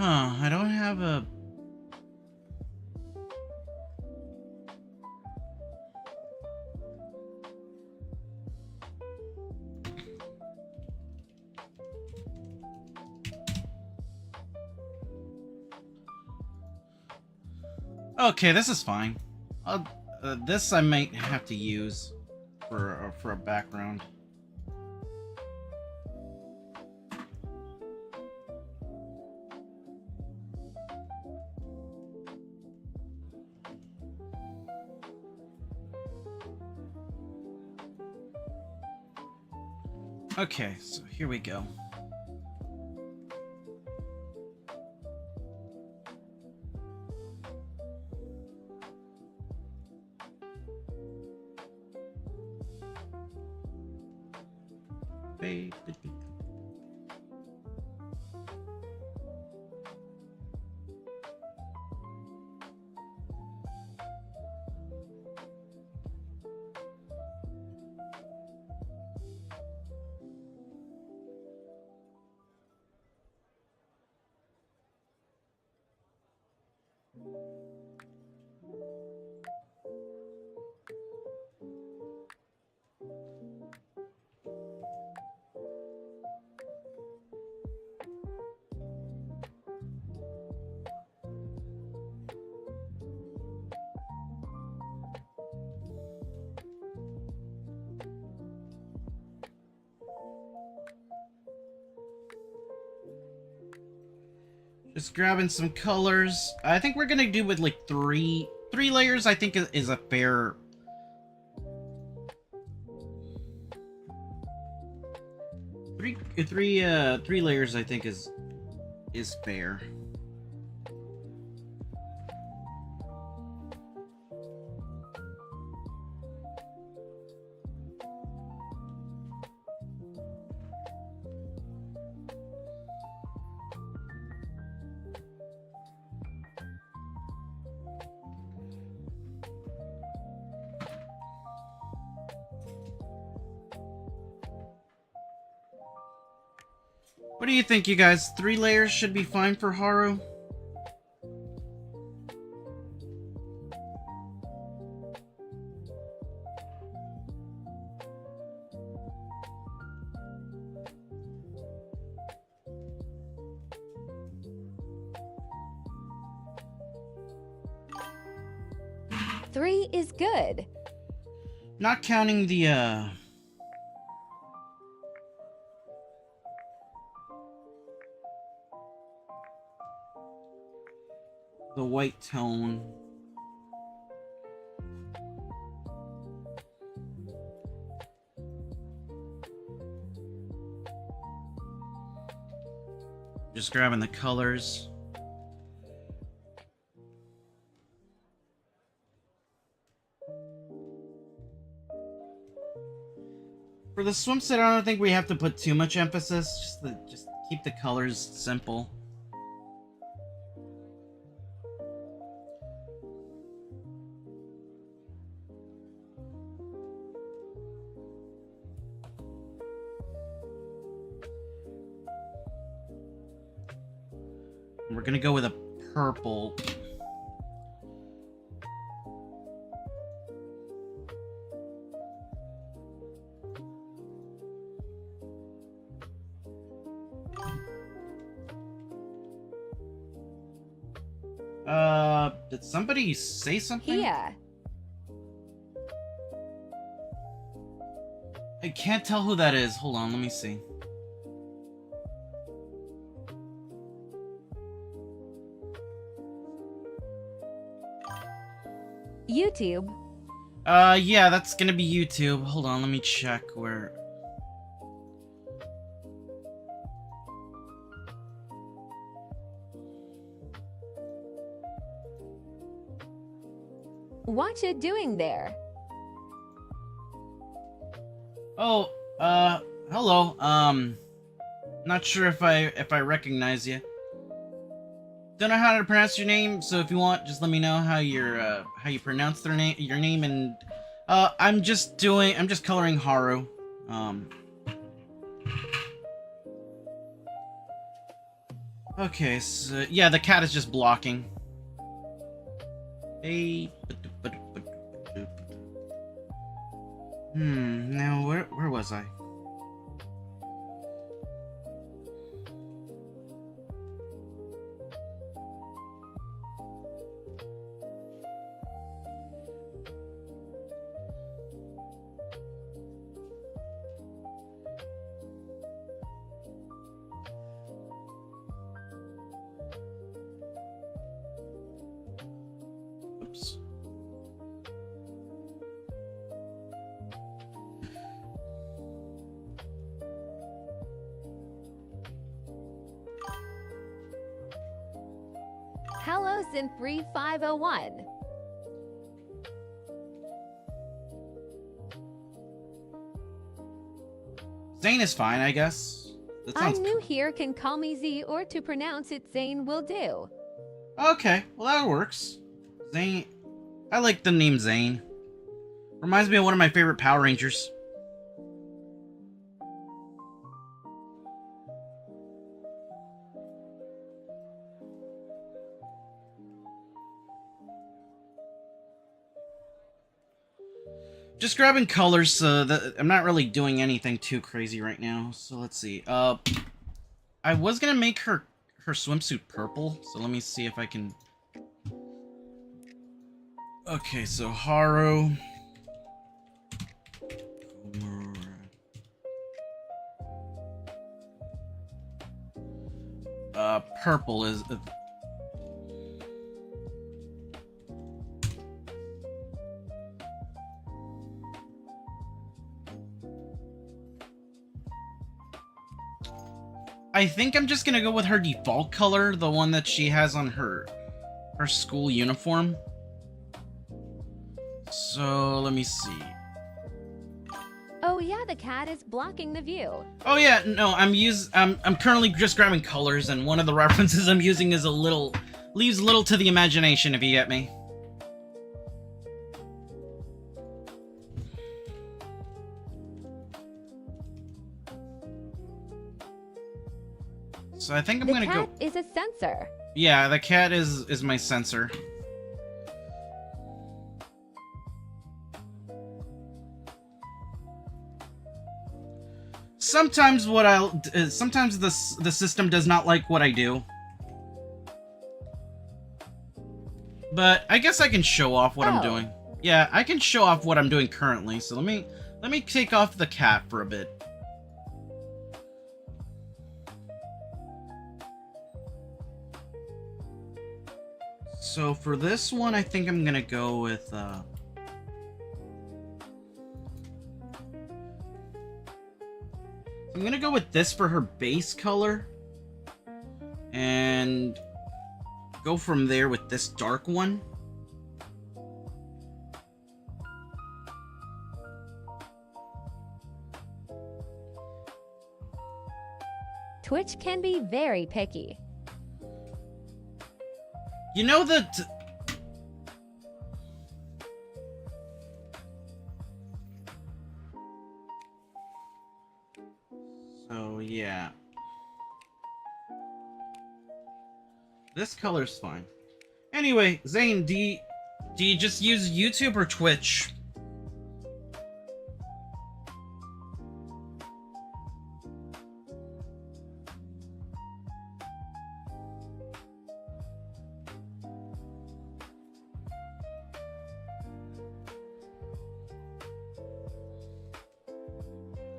Huh, I don't have a... Okay, this is fine. This I might have to use for a background. Okay, so here we go. Just grabbing some colors. I think we're gonna do with like three layers. I think is a fair. Three layers. I think is fair. What do you think, you guys? 3 layers should be fine for Haru? Three is good. Not counting the white tone. Just grabbing the colors. For the swimsuit, I don't think we have to put too much emphasis. Just keep the colors simple. We're gonna go with a purple. Did somebody say something? Here. I can't tell who that is. Hold on, let me see. YouTube. Yeah, that's gonna be YouTube. Hold on, let me check where... What you doing there? Oh, hello. Not sure if I recognize you. Don't know how to pronounce your name, so if you want, just let me know how you pronounce your name, and I'm just coloring Haru. Okay, so yeah, the cat is just blocking. Hey. Now where was I? Oops. Hello, Synth3501. Zane is fine, I guess. That sounds I'm new here, can call me Z, or to pronounce it Zane will do. okay, well that works. Zane. I like the name Zane. Reminds me of one of my favorite Power Rangers. Just grabbing colors so that I'm not really doing anything too crazy right now. So let's see. I was gonna make her swimsuit purple, so let me see if I can. Okay, so Haru. Purple is. I think I'm just gonna go with her default color, the one that she has on her school uniform. So let me see. Oh yeah, the cat is blocking the view. Oh yeah, no, I'm currently just grabbing colors, and one of the references I'm using is leaves a little to the imagination, if you get me. So I think I'm gonna go. The cat is a sensor. Yeah, the cat is my sensor. Sometimes sometimes the system does not like what I do. But I guess I can show off what I'm doing. Yeah, I can show off what I'm doing currently. So let me take off the cat for a bit. So for this one, I think I'm gonna go with I'm gonna go with this for her base color, and go from there with this dark one. Twitch can be very picky. You know that. So yeah. This color's fine. Anyway, Zane, do you just use YouTube or Twitch?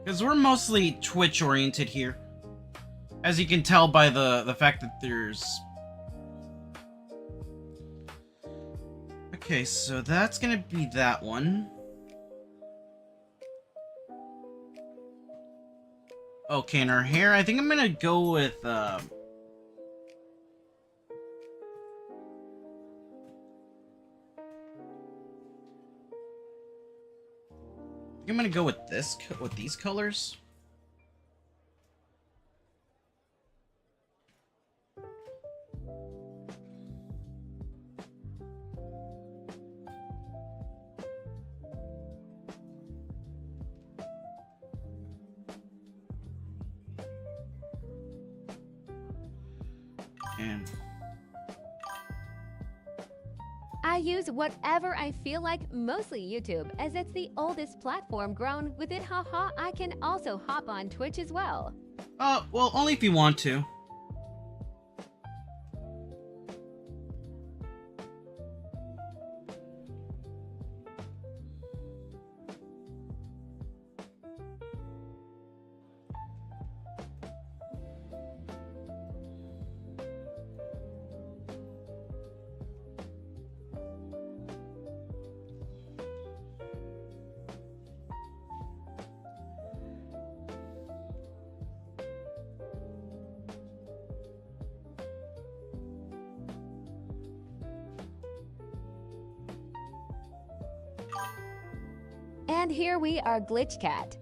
Because we're mostly Twitch oriented here. As you can tell by the fact that there's... Okay, so that's gonna be that one. Okay, and her hair, I think I'm gonna go with, I think I'm gonna go with with these colors. And I use whatever I feel like, mostly YouTube, as it's the oldest platform grown. With it, haha, I can also hop on Twitch as well. well, only if you want to. And here we are, Glitch Cat.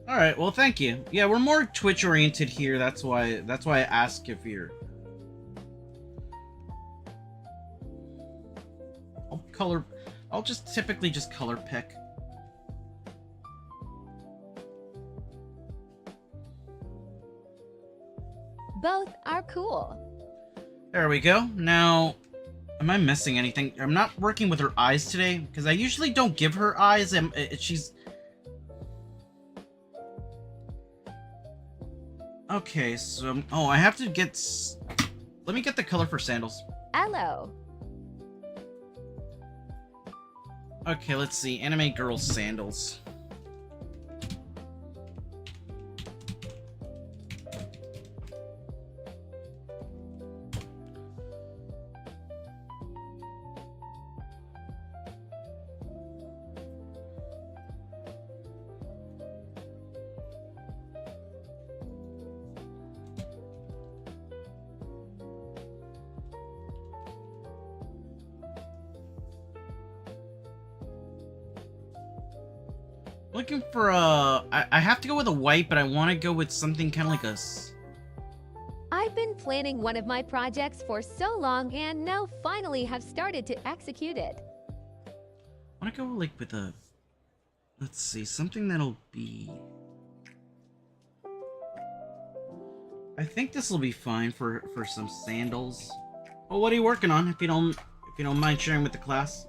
Alright, well thank you. Yeah, we're more Twitch oriented here, that's why I ask if you're... I'll just typically just color pick. Both are cool. There we go. Now, am I missing anything? I'm not working with her eyes today, because I usually don't give her eyes, and she's... Okay, so... Oh, I have to get... Let me get the color for sandals. Hello. Okay, let's see. Anime girl sandals. Looking for I have to go with a white, but I want to go with something kind of like a... I've been planning one of my projects for so long and now finally have started to execute it. I want to go like with a... Let's see, something that'll be... I think this will be fine for some sandals. Well, what are you working on? If you don't mind sharing with the class.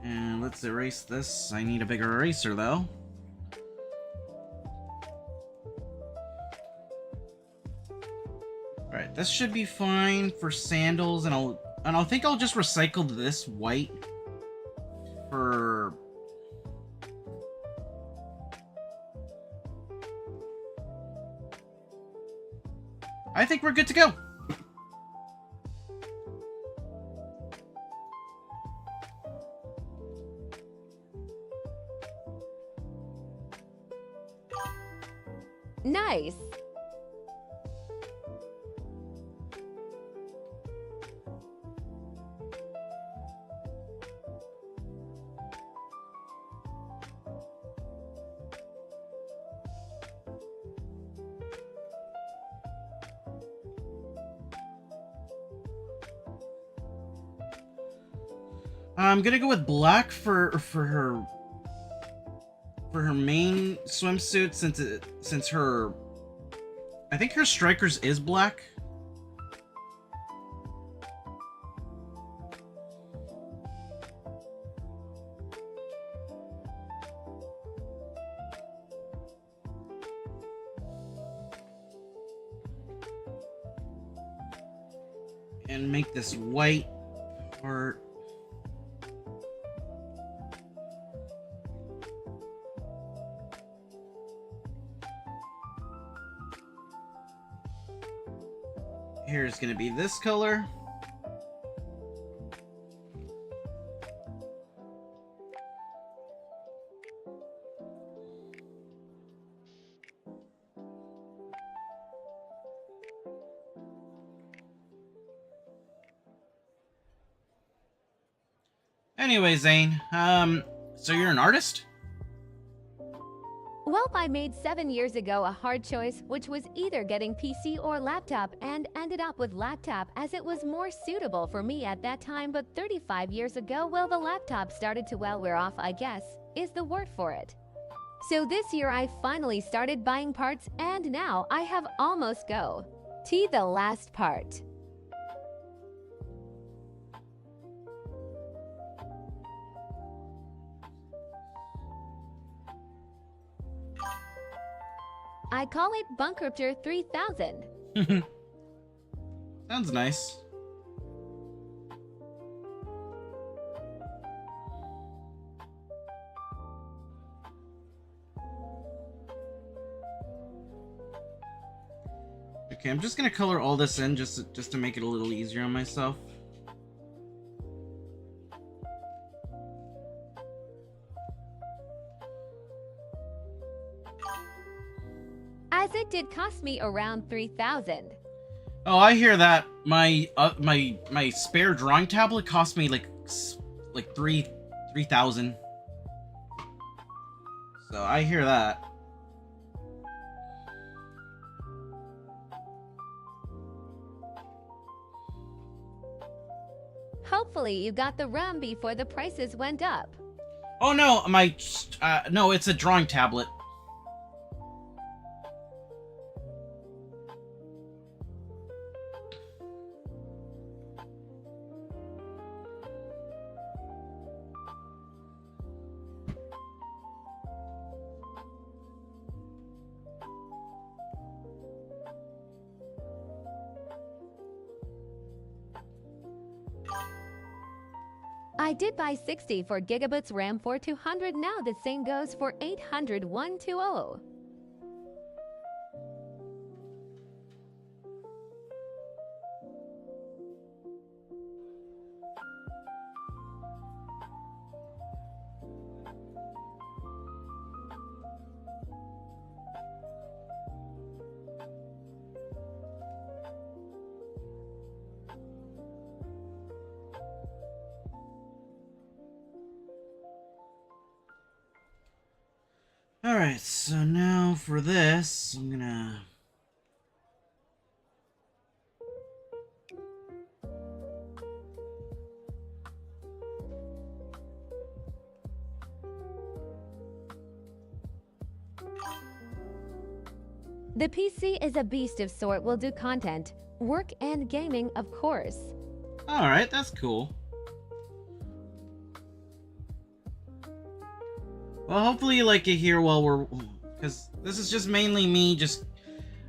And let's erase this. I need a bigger eraser though. Alright, this should be fine for sandals, and I think I'll just recycle this white for... I think we're good to go. Nice. I'm gonna go with black for her main swimsuit, since her... I think her strikers is black. And make this white part. Here's gonna be this color. Anyway, Zane, so you're an artist? Well, I made 7 years ago a hard choice, which was either getting PC or laptop, and ended up with laptop as it was more suitable for me at that time. But 35 years ago, well, the laptop started to wear off, I guess, is the word for it. So this year I finally started buying parts, and now I have almost go to the last part. I call it Bunkriptor 3000. Sounds nice. Okay, I'm just gonna color all this in just to make it a little easier on myself. As it did cost me around 3,000. Oh, I hear that. My spare drawing tablet cost me like 3,000. So I hear that. Hopefully you got the RAM before the prices went up. Oh no, no, it's a drawing tablet. I did buy 64 gigabytes RAM for 200. Now the same goes for 800 120. Alright, so now for this, I'm gonna... The PC is a beast of sort, will do content, work and gaming, of course. Alright, that's cool. Well, hopefully you like it here while we're... Because this is just mainly me just...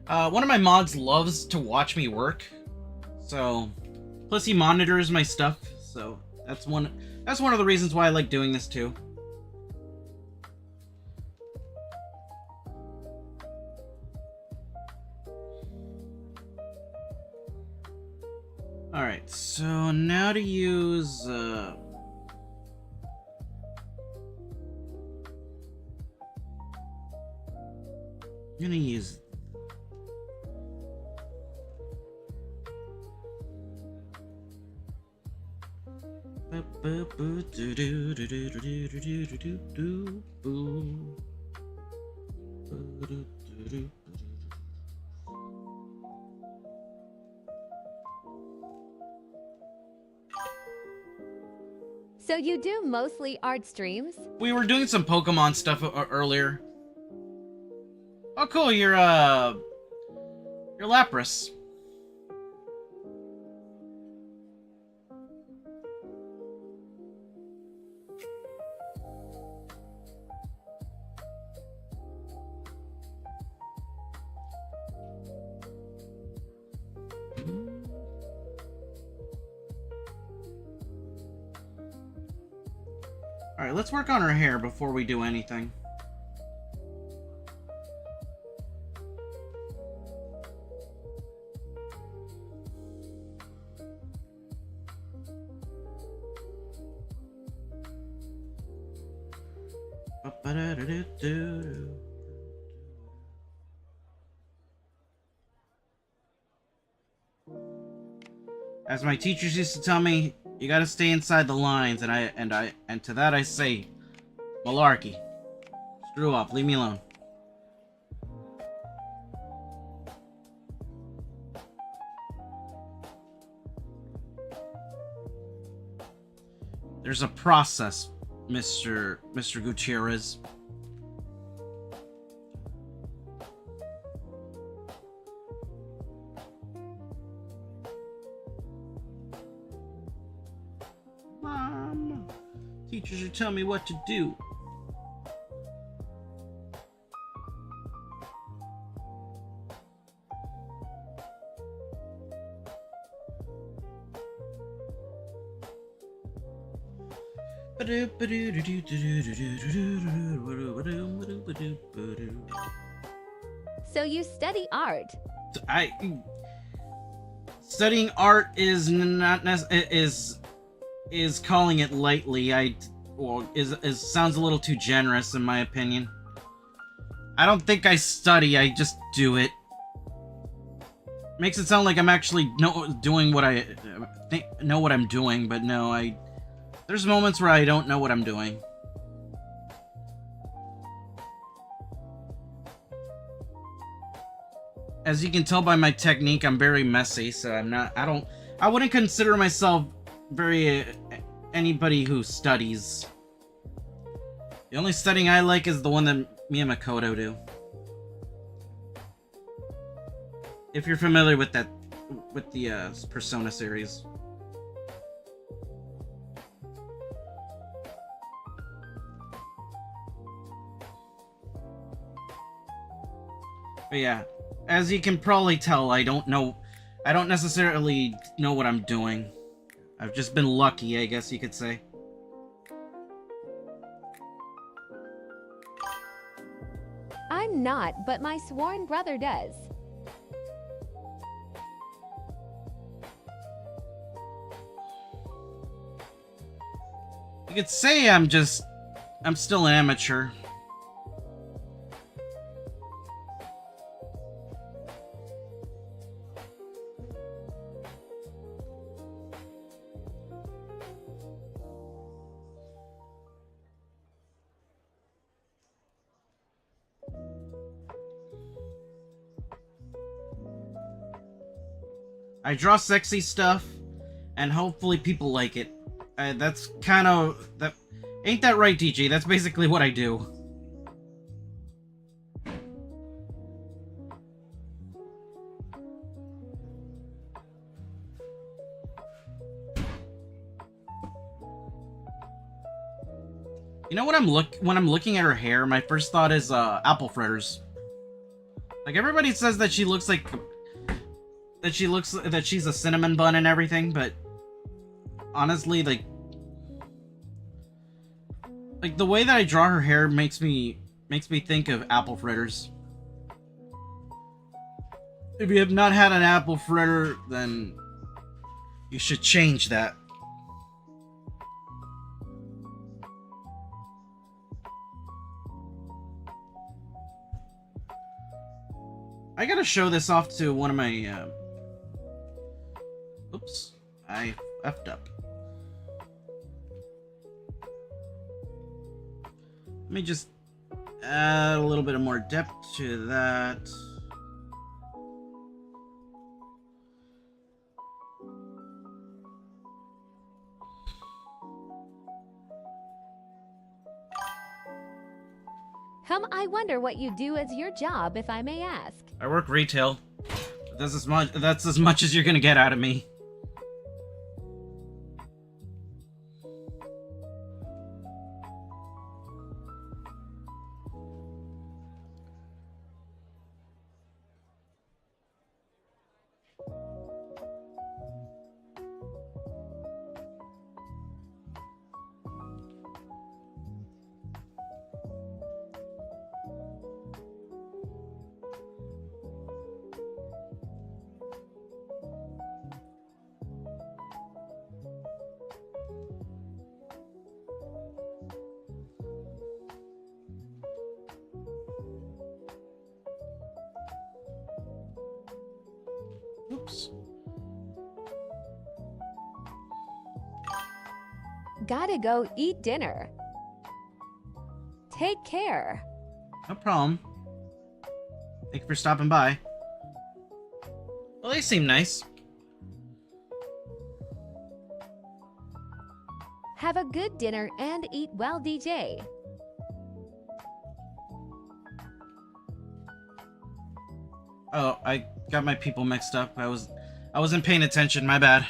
one of my mods loves to watch me work. So... Plus he monitors my stuff, so that's one of the reasons why I like doing this too. Alright, so now to use... I'm gonna use... So you do mostly art streams? We were doing some Pokemon stuff earlier. Oh, cool, you're Lapras. Alright, let's work on her hair before we do anything. As my teachers used to tell me, You gotta stay inside the lines, and to that I say, malarkey. Screw off, leave me alone. There's a process, Mr. Gutierrez. Mom, teachers are telling me what to do. So you study art. Studying art is not is calling it lightly. Is sounds a little too generous in my opinion. I don't think I study, I just do it. Makes it sound like I'm actually doing what I know what I'm doing, but no, there's moments where I don't know what I'm doing. As you can tell by my technique, I'm very messy, so I wouldn't consider myself anybody who studies. The only studying I like is the one that me and Makoto do. If you're familiar with the Persona series. But yeah, as you can probably tell, I don't necessarily know what I'm doing. I've just been lucky, I guess you could say. I'm not, but my sworn brother does. You could say I'm still an amateur. I draw sexy stuff, and hopefully people like it. That's kind of... Ain't that right, DG? That's basically what I do. You know what when I'm looking at her hair, my first thought is apple fritters. Like everybody says that she looks like that she's a cinnamon bun and everything, but honestly, like the way that I draw her hair makes me think of apple fritters. If you have not had an apple fritter, then you should change that. I gotta show this off to one of my, oops, I effed up. Let me just add a little bit of more depth to that. I wonder what you do as your job, if I may ask. I work retail. That's as much as you're gonna get out of me. Oops. Gotta go eat dinner. Take care. No problem. Thank you for stopping by. Well, they seem nice. Have a good dinner and eat well, DJ. Oh, I got my people mixed up. I wasn't paying attention, my bad.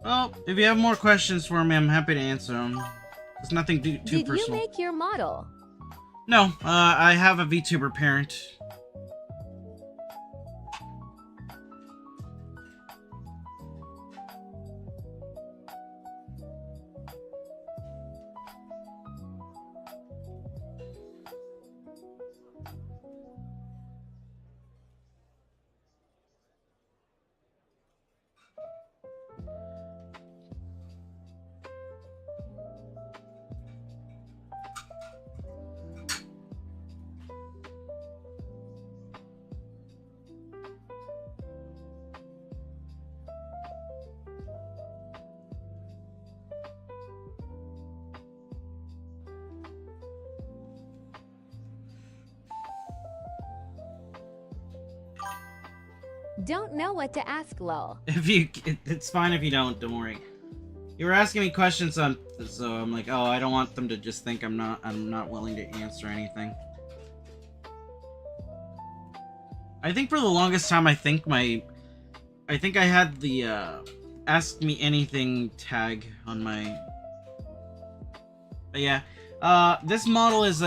Well, if you have more questions for me, I'm happy to answer them. It's nothing too Did personal. you make your model? No, I have a VTuber parent. Don't know what to ask, lol. It's fine if you don't worry. You were asking me questions on, so I'm like, oh, I don't want them to just think I'm not willing to answer anything. I think for the longest time, I think I had the ask me anything tag on my. But yeah, this model is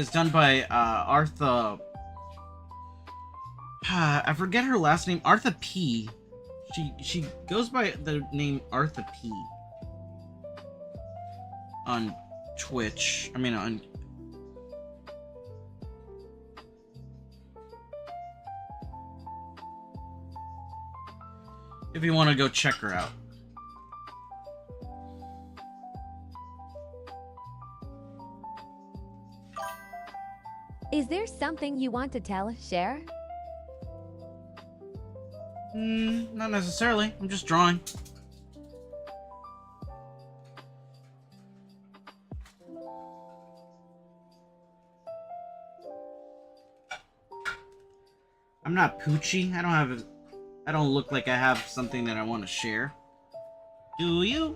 done by Artha. I forget her last name. Artha P. She goes by the name Artha P. On Twitch. I mean on. If you want to go check her out. Is there something you want to tell, share? Not necessarily. I'm just drawing. I'm not Poochie. I don't look like I have something that I want to share. Do you?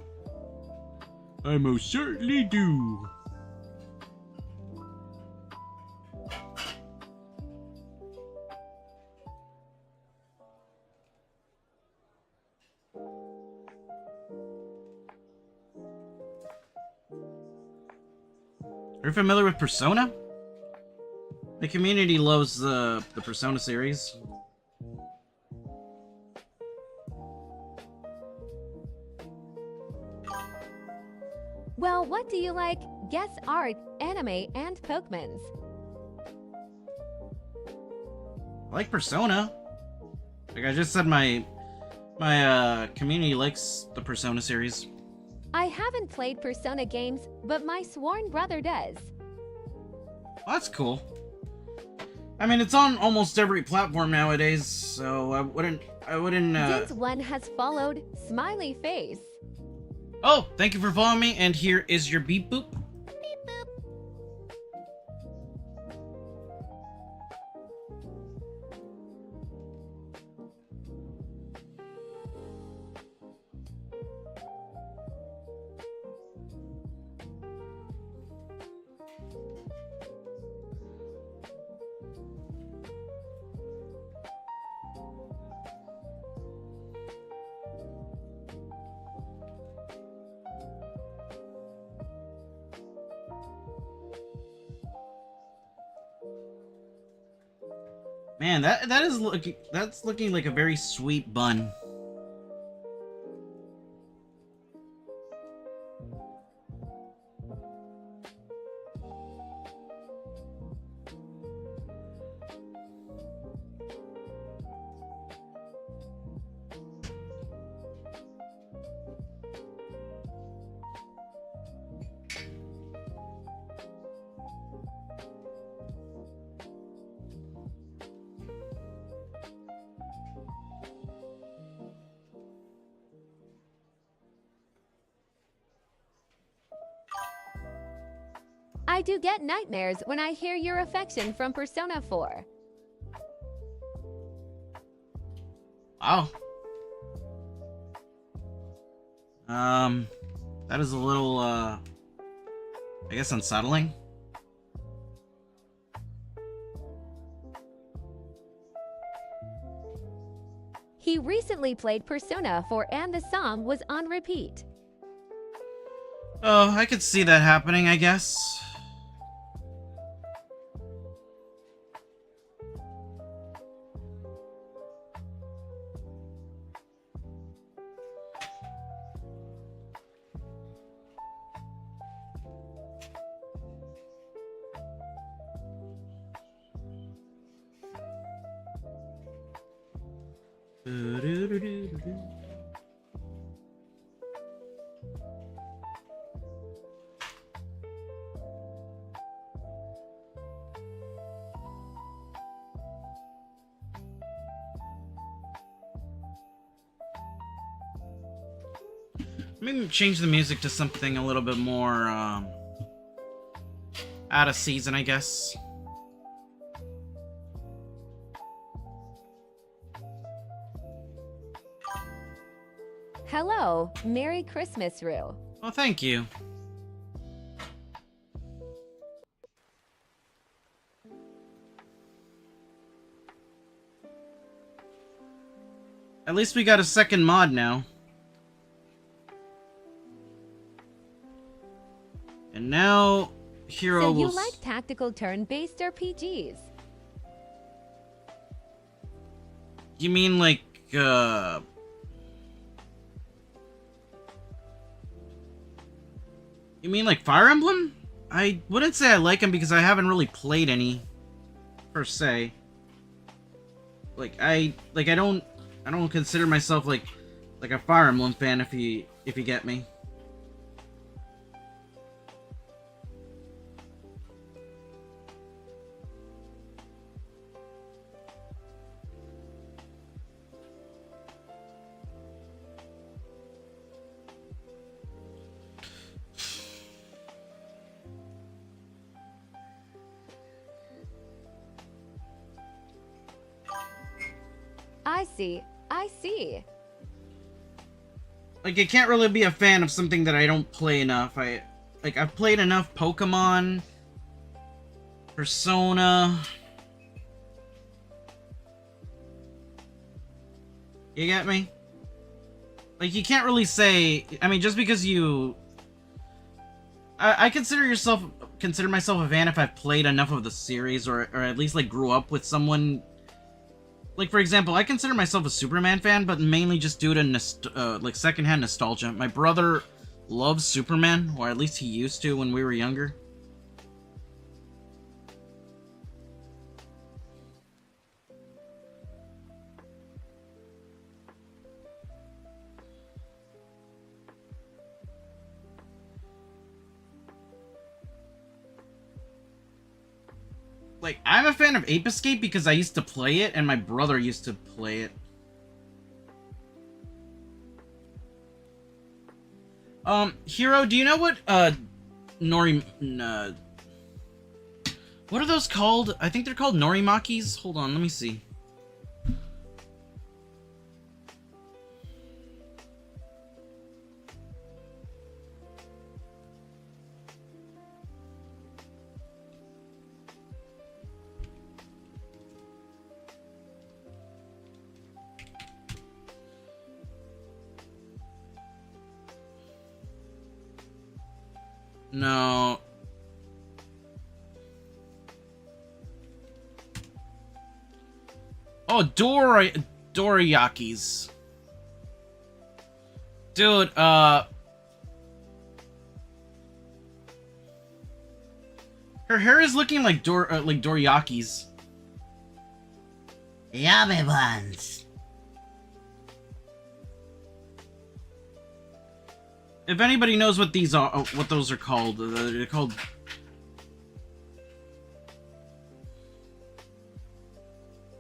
I most certainly do. Are you familiar with Persona? The community loves the Persona series. Well, what do you like? Guess art, anime, and Pokemons. I like Persona. Like I just said, my community likes the Persona series. I haven't played Persona games, but my sworn brother does. Well, that's cool. I mean, it's on almost every platform nowadays, so I wouldn't. Since one has followed, smiley face. Oh, thank you for following me, and here is your beep boop. Beep boop. Man, that's looking like a very sweet bun. I do get nightmares when I hear your affection from Persona 4. Wow. That is a little, I guess unsettling. He recently played Persona 4 and the song was on repeat. Oh, I could see that happening, I guess. Maybe change the music to something a little bit more, out of season, I guess. Hello, Merry Christmas, Rue. Oh, thank you. At least we got a second mod now. And now, Hero So will... you like tactical turn-based RPGs? You mean like, You mean like Fire Emblem? I wouldn't say I like them because I haven't really played any, per se. I don't consider myself like a Fire Emblem fan, if you get me. I see. Like, I can't really be a fan of something that I don't play enough. I've played enough Pokemon, Persona. You get me? Like, you can't really say, I mean, just because you... I consider myself a fan if I've played enough of the series, or at least, like, grew up with someone... Like, for example, I consider myself a Superman fan, but mainly just due to, like, secondhand nostalgia. My brother loves Superman, or at least he used to when we were younger. Like, I'm a fan of Ape Escape because I used to play it, and my brother used to play it. Hero, do you know what, what are those called? I think they're called Norimakis? Hold on, let me see. No. Oh, Dorayakis. Dude, her hair is looking like Doriyaki's. Yummy ones. If anybody knows what these are, what those are called, they're called.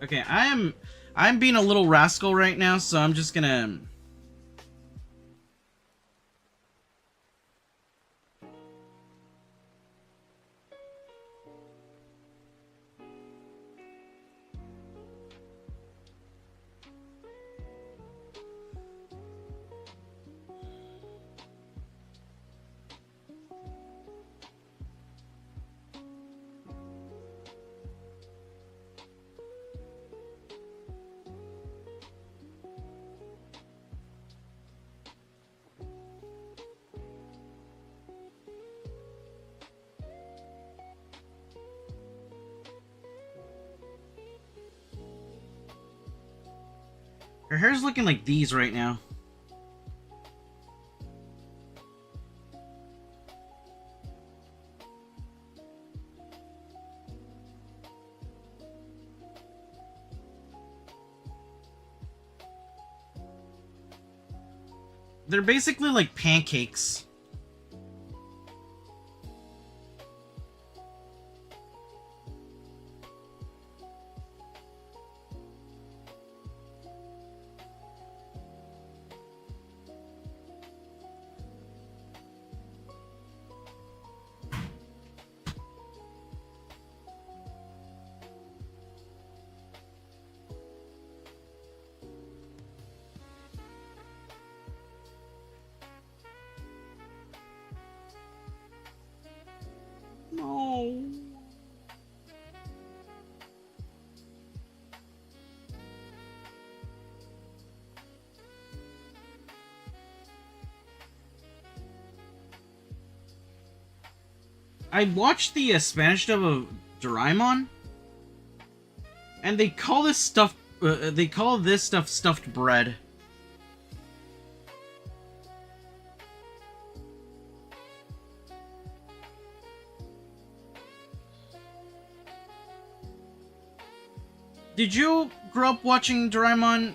Okay, I'm being a little rascal right now, so I'm just gonna. Her hair's looking like these right now. They're basically like pancakes. No. I watched the Spanish dub of Doraemon, and they call this stuff stuffed bread. Did you grow up watching Doraemon?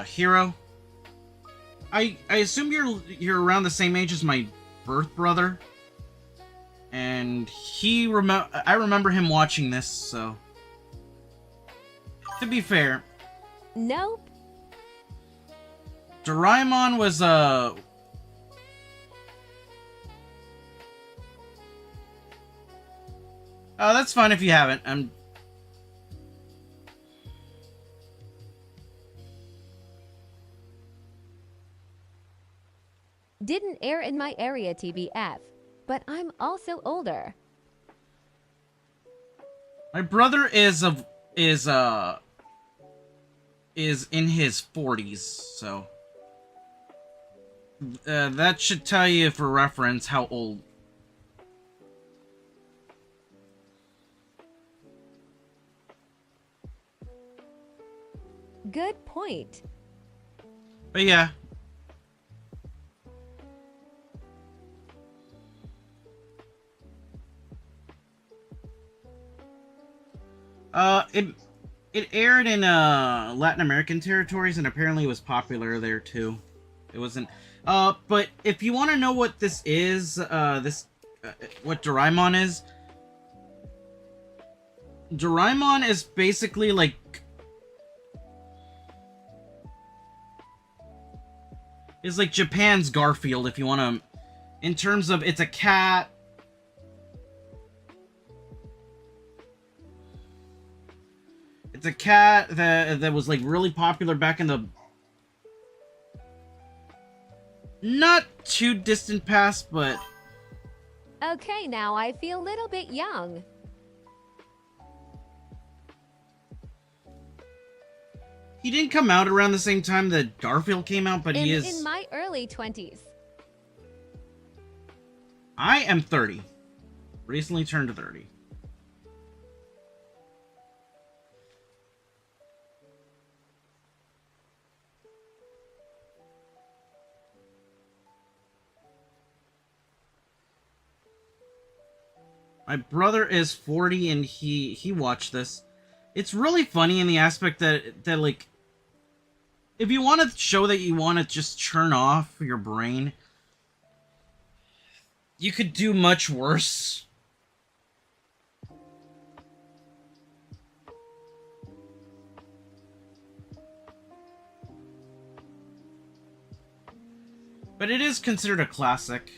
Hero? I assume you're around the same age as my birth brother. And I remember him watching this, so. To be fair. Nope. Doraemon was, that's fine if you haven't. Didn't air in my area TBF, but I'm also older. My brother is in his 40s, so that should tell you for reference how old. Good point. But yeah. It aired in Latin American territories, and apparently it was popular there too. It wasn't. But if you want to know what this is, what Doraemon is. Doraemon is basically like. Is like Japan's Garfield, if you want to. In terms of, it's a cat. It's a cat that was like really popular back in the not too distant past, but Okay, now I feel a little bit young. he didn't come out around the same time that Garfield came out, but he is. In my early 20s. I am 30 Recently turned 30. My brother is 40 and he watched this. It's really funny in the aspect that like, if you want to show that you want to just turn off your brain, you could do much worse. But it is considered a classic.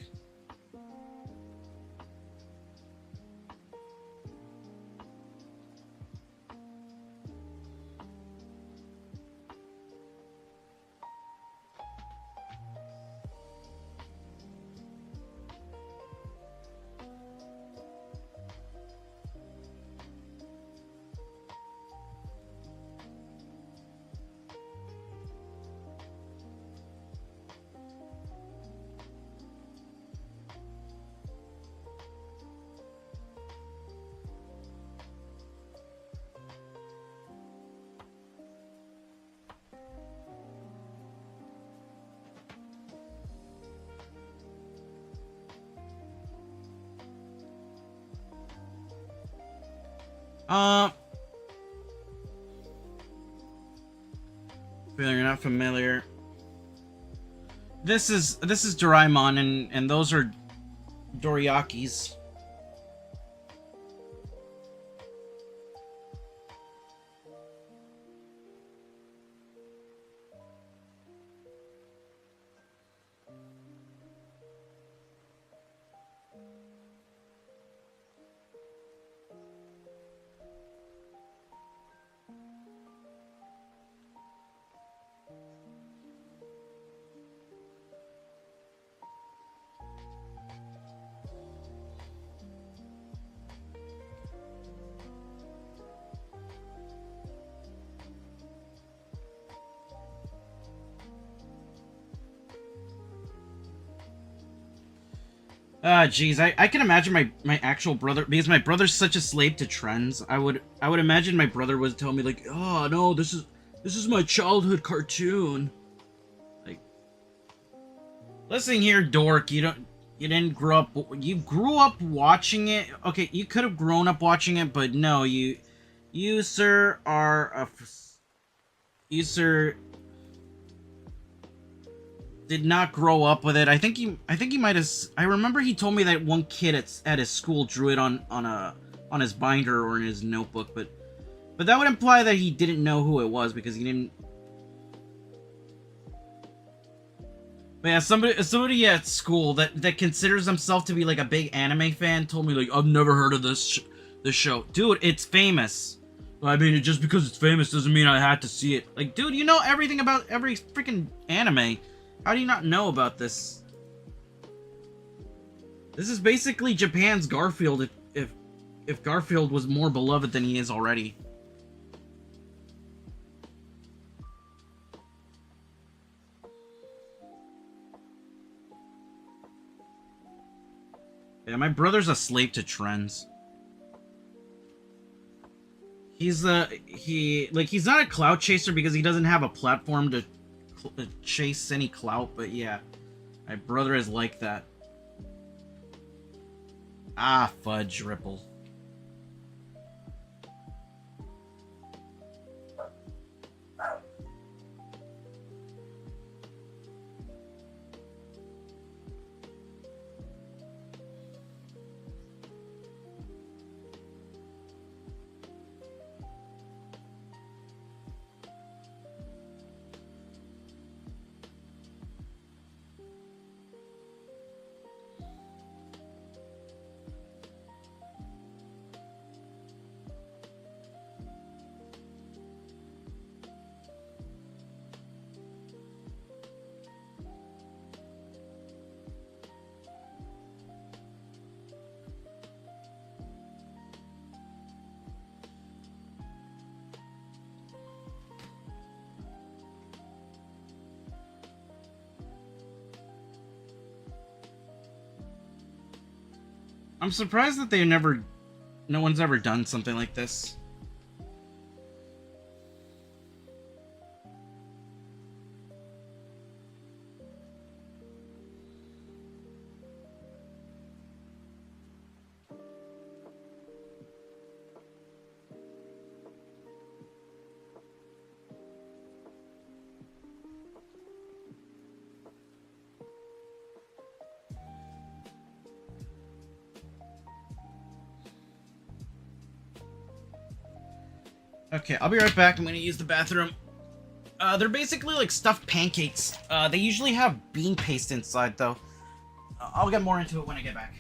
Feeling you're not familiar. This is Doraemon and those are Doriyakis. Geez, I can imagine my actual brother, because my brother's such a slave to trends. I would imagine my brother would tell me like, oh no, this is my childhood cartoon. Like, listen here, dork, you didn't grow up, you grew up watching it. Okay, you could have grown up watching it, but no, you sir did not grow up with it. I think he might have. I remember he told me that one kid at his school drew it on his binder or in his notebook, but that would imply that he didn't know who it was because he didn't. But yeah, somebody at school that considers himself to be like a big anime fan told me like, I've never heard of this show, dude. It's famous. I mean, just because it's famous doesn't mean I had to see it. Like, dude, you know everything about every freaking anime. How do you not know about this? This is basically Japan's Garfield if Garfield was more beloved than he is already. Yeah, my brother's a slave to trends. He's not a clout chaser because he doesn't have a platform to chase any clout, but yeah, my brother is like that. Ah, fudge, Ripple. I'm surprised that no one's ever done something like this. Okay, I'll be right back. I'm gonna use the bathroom. They're basically like stuffed pancakes. They usually have bean paste inside, though. I'll get more into it when I get back.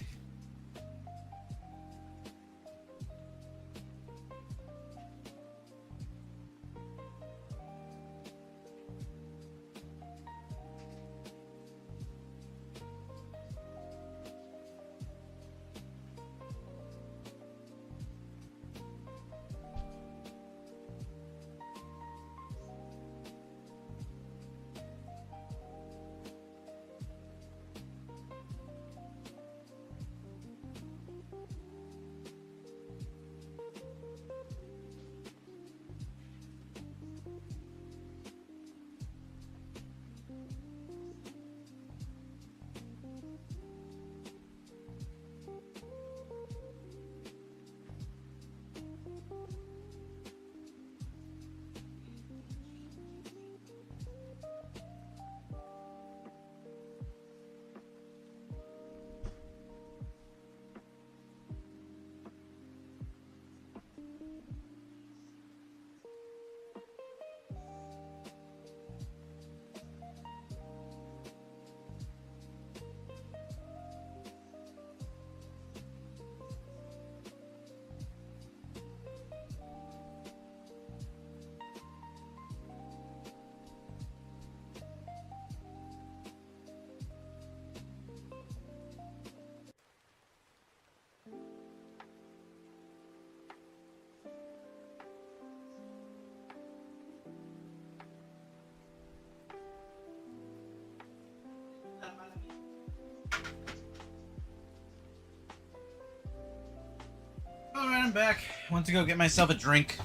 Alright, I'm back. Went to go get myself a drink.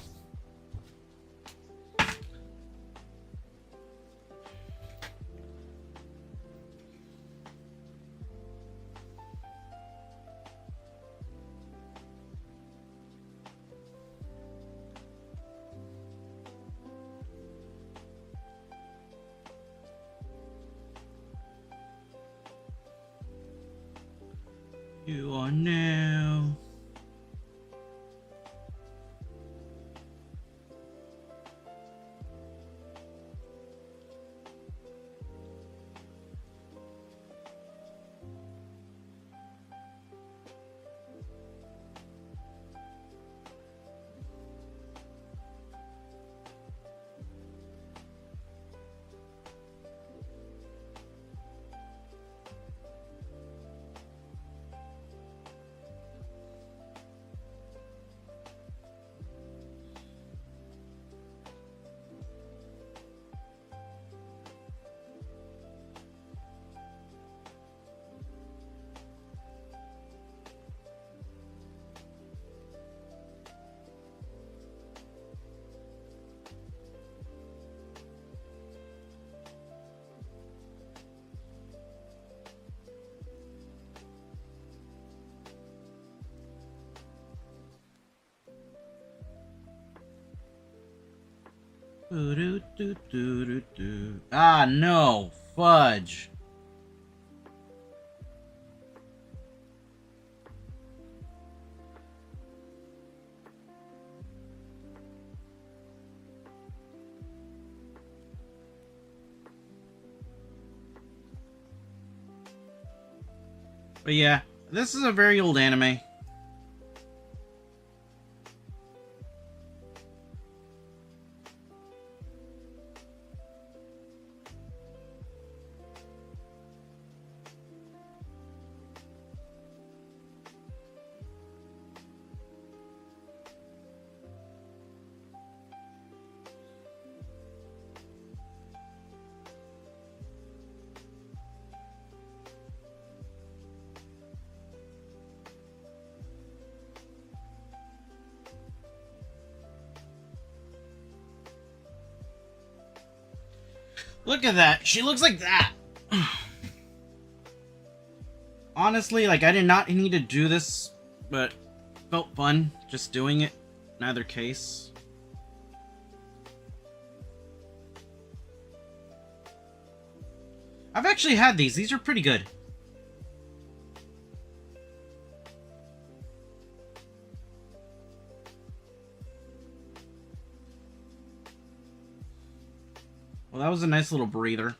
You are now. Ah, no. Fudge. But yeah, this is a very old anime. Look at that. She looks like that. Honestly, like, I did not need to do this, but felt fun just doing it in either case. I've actually had these. These are pretty good. Well, that was a nice little breather.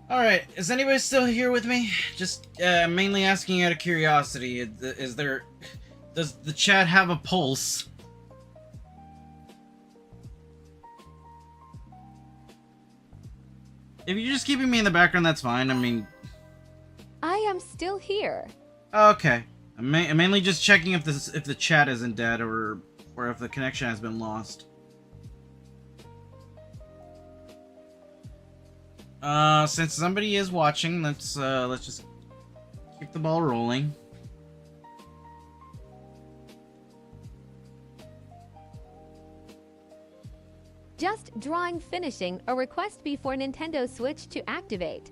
Alright, is anybody still here with me? Just mainly asking out of curiosity. Does the chat have a pulse? If you're just keeping me in the background, that's fine. I mean... I am still here. Okay. I'm mainly just checking if the chat isn't dead or if the connection has been lost. Since somebody is watching, let's just keep the ball rolling. Just drawing finishing, a request before Nintendo Switch to activate.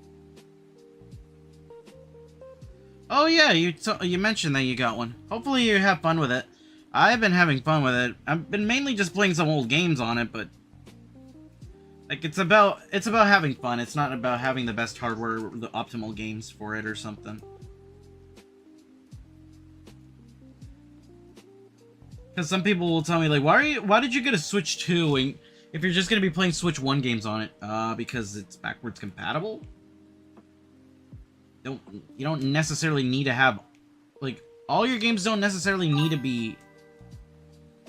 Oh yeah, you mentioned that you got one. Hopefully you have fun with it. I've been having fun with it. I've been mainly just playing some old games on it, but like it's about having fun. It's not about having the best hardware, the optimal games for it or something. Because some people will tell me like, why did you get a Switch 2 and if you're just gonna be playing Switch 1 games on it? Because it's backwards compatible. You don't necessarily need to have, like, all your games don't necessarily need to be...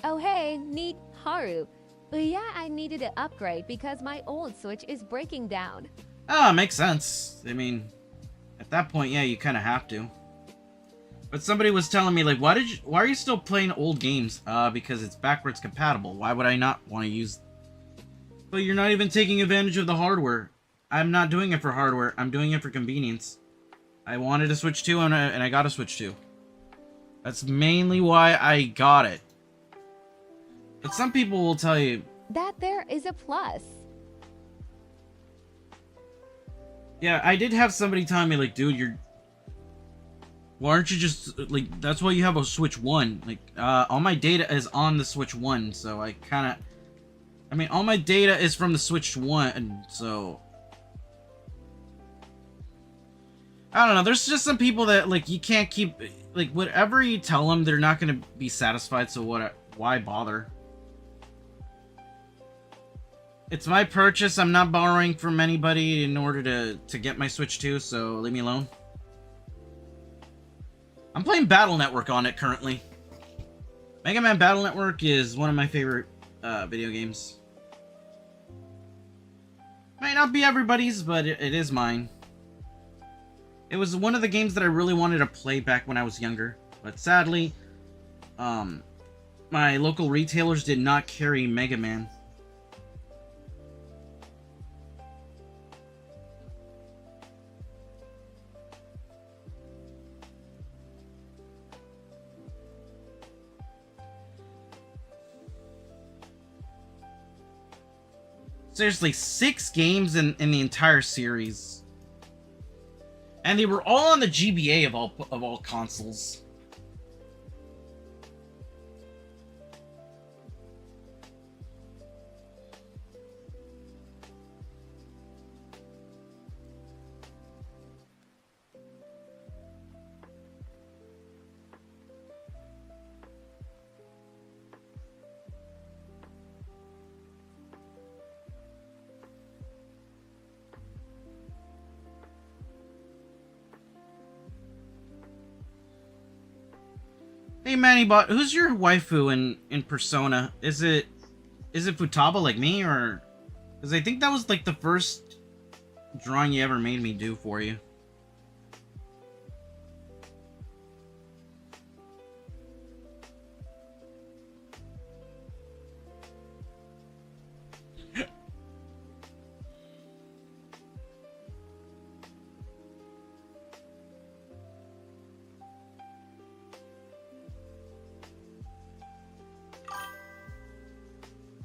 Oh hey, neat Haru. Yeah, I needed to upgrade because my old Switch is breaking down. Ah, makes sense. I mean, at that point, yeah, you kind of have to. But somebody was telling me, like, why are you still playing old games? Because it's backwards compatible. Why would I not want to use... But you're not even taking advantage of the hardware. I'm not doing it for hardware. I'm doing it for convenience. I wanted a Switch 2 and I got a Switch 2. That's mainly why I got it. But some people will tell you... That there is a plus. Yeah, I did have somebody telling me, like, dude, why aren't you just... Like, that's why you have a Switch 1. Like, all my data is on the Switch 1, so I kind of... I mean, all my data is from the Switch 1, so... I don't know, there's just some people that, like, you can't keep... Like, whatever you tell them, they're not going to be satisfied, so why bother? It's my purchase, I'm not borrowing from anybody in order to get my Switch 2, so leave me alone. I'm playing Battle Network on it currently. Mega Man Battle Network is one of my favorite video games. Might not be everybody's, but it is mine. It was one of the games that I really wanted to play back when I was younger, but sadly, my local retailers did not carry Mega Man. Seriously, 6 games in the entire series. And they were all on the GBA of all consoles. Hey Mannybot, who's your waifu in Persona? Is it Futaba like me, or... Because I think that was like the first drawing you ever made me do for you.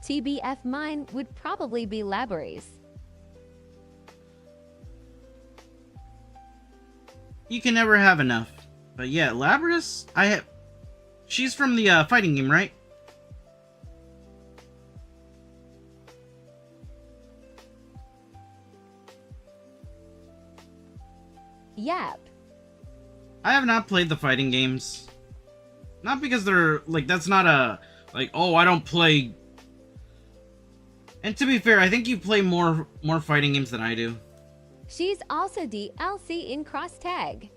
TBF mine would probably be Labories. You can never have enough. But yeah, Labras, she's from the fighting game, right? Yep. I have not played the fighting games. Not because they're, like, that's not a, like, oh, I don't play... And to be fair, I think you play more fighting games than I do. She's also DLC in cross tag.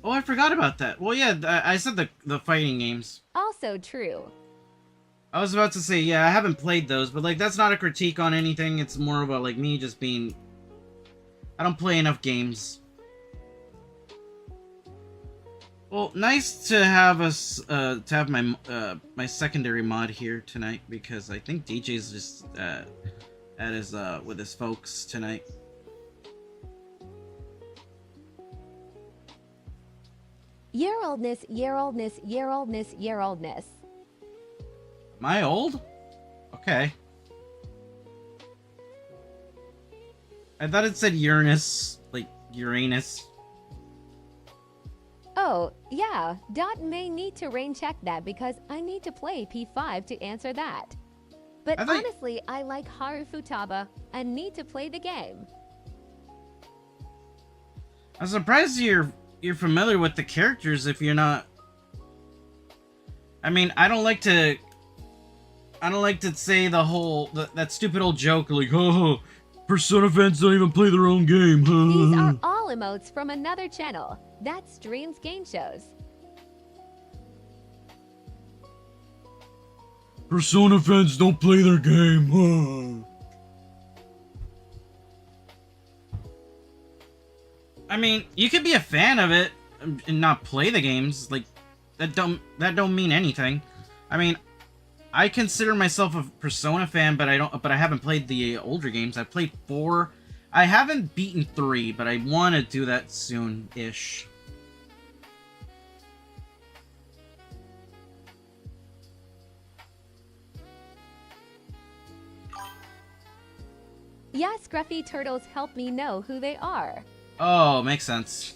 Oh, I forgot about that. Well, yeah, I said the fighting games. Also true. I was about to say, yeah, I haven't played those, but, like, that's not a critique on anything. It's more about, like, me just being... I don't play enough games. Well, nice to have us, to have my, my secondary mod here tonight, because I think DJ's just, at his, with his folks tonight. Year oldness, year oldness, year oldness, year oldness. Am I old? Okay. I thought it said Uranus, like Uranus. Oh, yeah, Dot may need to rain check that because I need to play P5 to answer that. But honestly, I like Haru Futaba and need to play the game. I'm surprised you're familiar with the characters if you're not. I mean, I don't like to say the whole that stupid old joke like, oh, Persona fans don't even play their own game. These are all emotes from another channel that streams game shows. Persona fans don't play their game. I mean, you could be a fan of it and not play the games. Like, that don't mean anything. I mean, I consider myself a Persona fan, but I haven't played the older games. I've played 4. I haven't beaten 3, but I want to do that soon-ish. Yeah, Scruffy Turtles help me know who they are. Oh, makes sense.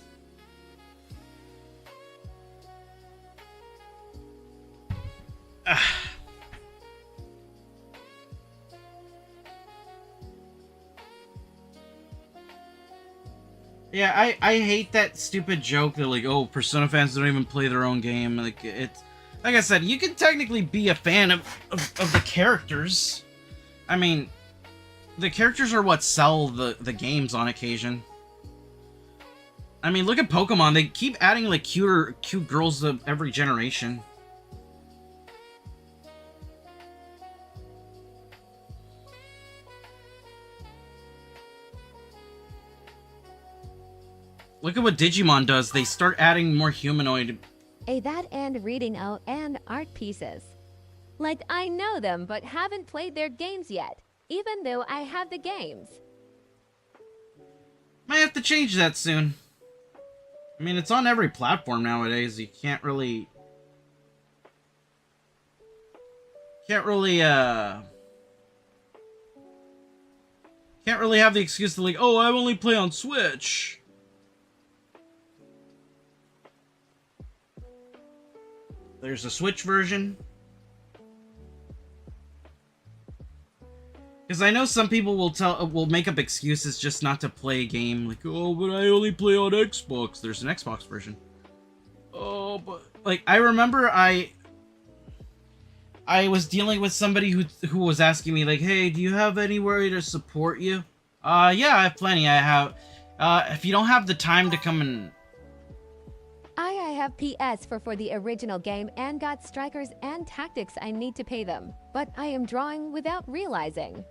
Yeah, I hate that stupid joke that, like, oh, Persona fans don't even play their own game. Like, it's... Like I said, you can technically be a fan of the characters. I mean, the characters are what sell the games on occasion. I mean, look at Pokemon. They keep adding, like, cute girls to every generation. Look at what Digimon does. They start adding more humanoid. That and reading out and art pieces. Like, I know them, but haven't played their games yet, even though I have the games. Might have to change that soon. I mean, it's on every platform nowadays. You can't really have the excuse to, like, oh, I only play on Switch. There's a Switch version. Because I know some people will make up excuses just not to play a game. Like, oh, but I only play on Xbox. There's an Xbox version. Oh, but... Like, I remember I was dealing with somebody who was asking me, like, hey, do you have anywhere to support you? Yeah, I have plenty. I have... if you don't have the time to come and... I have PS for the original game and got strikers and tactics I need to pay them, but I am drawing without realizing.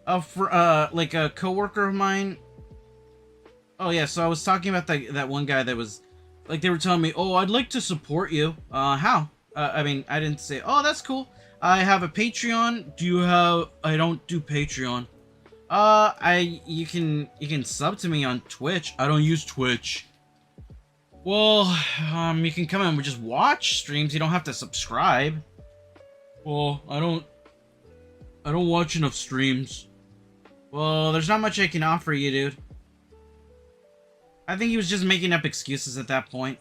Like a coworker of mine. Oh yeah, so I was talking about that one guy that was, like, they were telling me, oh, I'd like to support you. How? I mean, I didn't say, oh, that's cool. I have a Patreon. Do you have? I don't do Patreon. You can sub to me on Twitch. I don't use Twitch. Well, you can come and just watch streams. You don't have to subscribe. Well, I don't watch enough streams. Well, there's not much I can offer you, dude. I think he was just making up excuses at that point.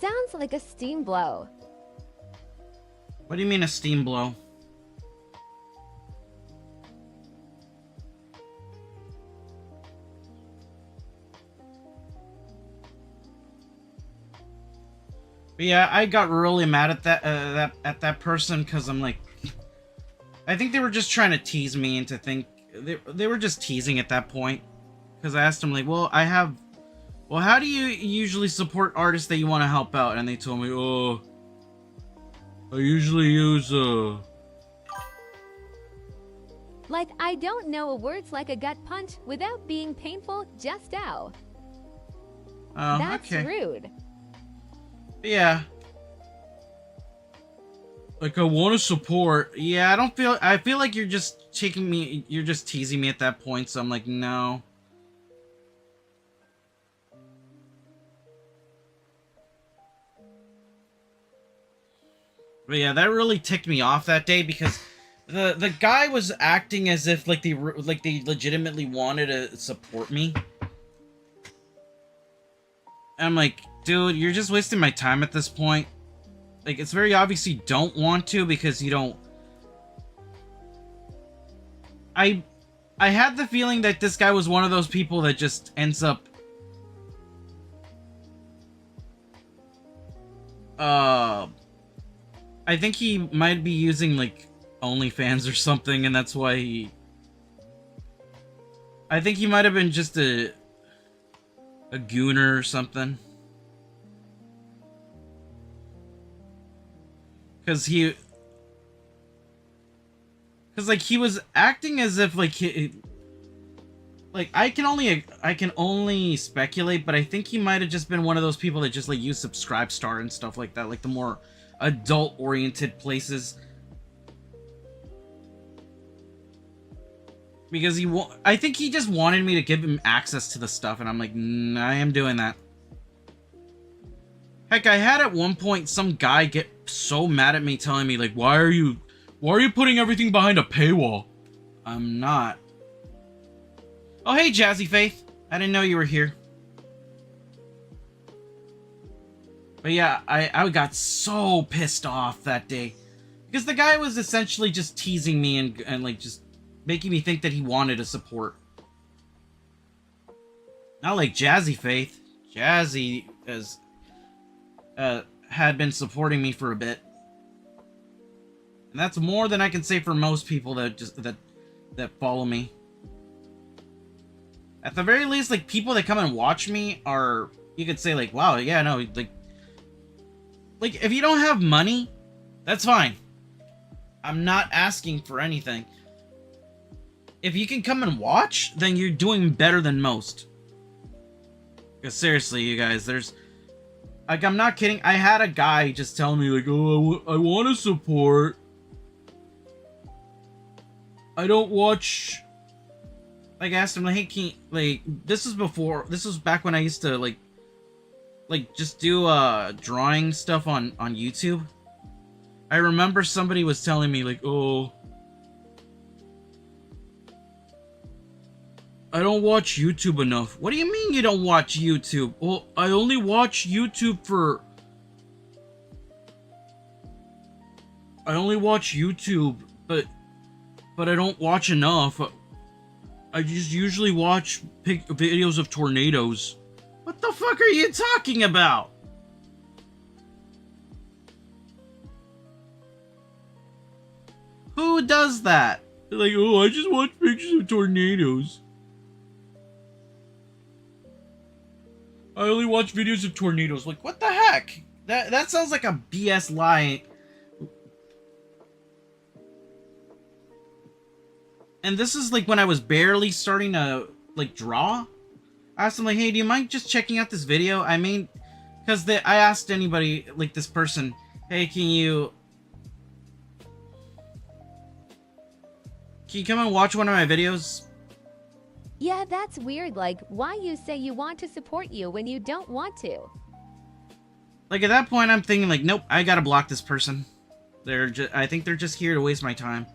Sounds like a steam blow. What do you mean a steam blow? But yeah, I got really mad at that person because I'm like, I think they were just trying to tease me into they were just teasing at that point. Because I asked them like, well, how do you usually support artists that you want to help out? And they told me, oh, I usually use Like, I don't know words like a gut punch without being painful just now. Oh, That's okay. rude. Yeah. Like, I want to support. Yeah, I feel like you're just you're just teasing me at that point, so I'm like, no. But yeah, that really ticked me off that day because the guy was acting as if like they legitimately wanted to support me. And I'm like, dude, you're just wasting my time at this point. Like, it's very obvious you don't want to because you don't... I had the feeling that this guy was one of those people that just ends up... I think he might be using, like, OnlyFans or something, and that's why he... I think he might have been just a gooner or something. Because like, he was acting as if, like, like, I can only speculate, but I think he might have just been one of those people that just, like, use Subscribestar and stuff like that, like, the more adult-oriented places. Because I think he just wanted me to give him access to the stuff, and I'm like, I am doing that. Heck, I had at one point some guy get so mad at me telling me, like, why are you putting everything behind a paywall? I'm not. Oh, hey, Jazzy Faith. I didn't know you were here. But yeah, I got so pissed off that day. Because the guy was essentially just teasing me and like, just making me think that he wanted to support. Not like Jazzy Faith. Jazzy had been supporting me for a bit. And that's more than I can say for most people that follow me. At the very least, like, people that come and watch me are, you could say, like, wow, yeah, no, like, if you don't have money, that's fine. I'm not asking for anything. If you can come and watch, then you're doing better than most. Because seriously, you guys, like, I'm not kidding. I had a guy just tell me, like, oh, I want to support. I don't watch... Like, I asked him, like, hey, this was back when I used to, like, just do, drawing stuff on YouTube. I remember somebody was telling me, like, oh, I don't watch YouTube enough. What do you mean you don't watch YouTube? Well, I only watch YouTube for... I only watch YouTube, but I don't watch enough. I just usually watch videos of tornadoes. What the fuck are you talking about? Who does that? They're like, oh, I just watch pictures of tornadoes. I only watch videos of tornadoes. Like, what the heck? That sounds like a BS lie. And this is, like, when I was barely starting to, like, draw. I asked him, like, hey, do you mind just checking out this video? I mean, because I asked anybody, like, this person, hey, can you come and watch one of my videos? Yeah, that's weird. Like, why you say you want to support you when you don't want to? Like, at that point, I'm thinking, like, nope, I gotta block this person. I think they're just here to waste my time.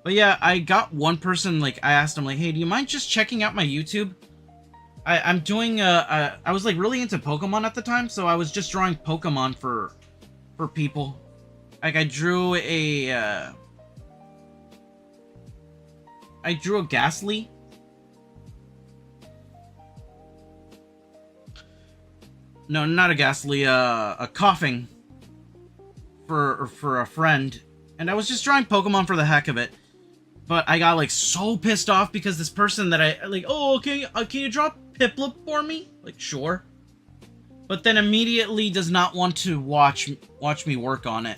But yeah, I got one person, like, I asked him, like, hey, do you mind just checking out my YouTube? I'm doing I was like really into Pokemon at the time, so I was just drawing Pokemon for people. Like I drew a Ghastly. No, not a Ghastly, a Coughing for a friend. And I was just drawing Pokemon for the heck of it. But I got like so pissed off because this person that I like, oh, okay, can you draw Piplup for me? Like, sure. But then immediately does not want to watch me work on it.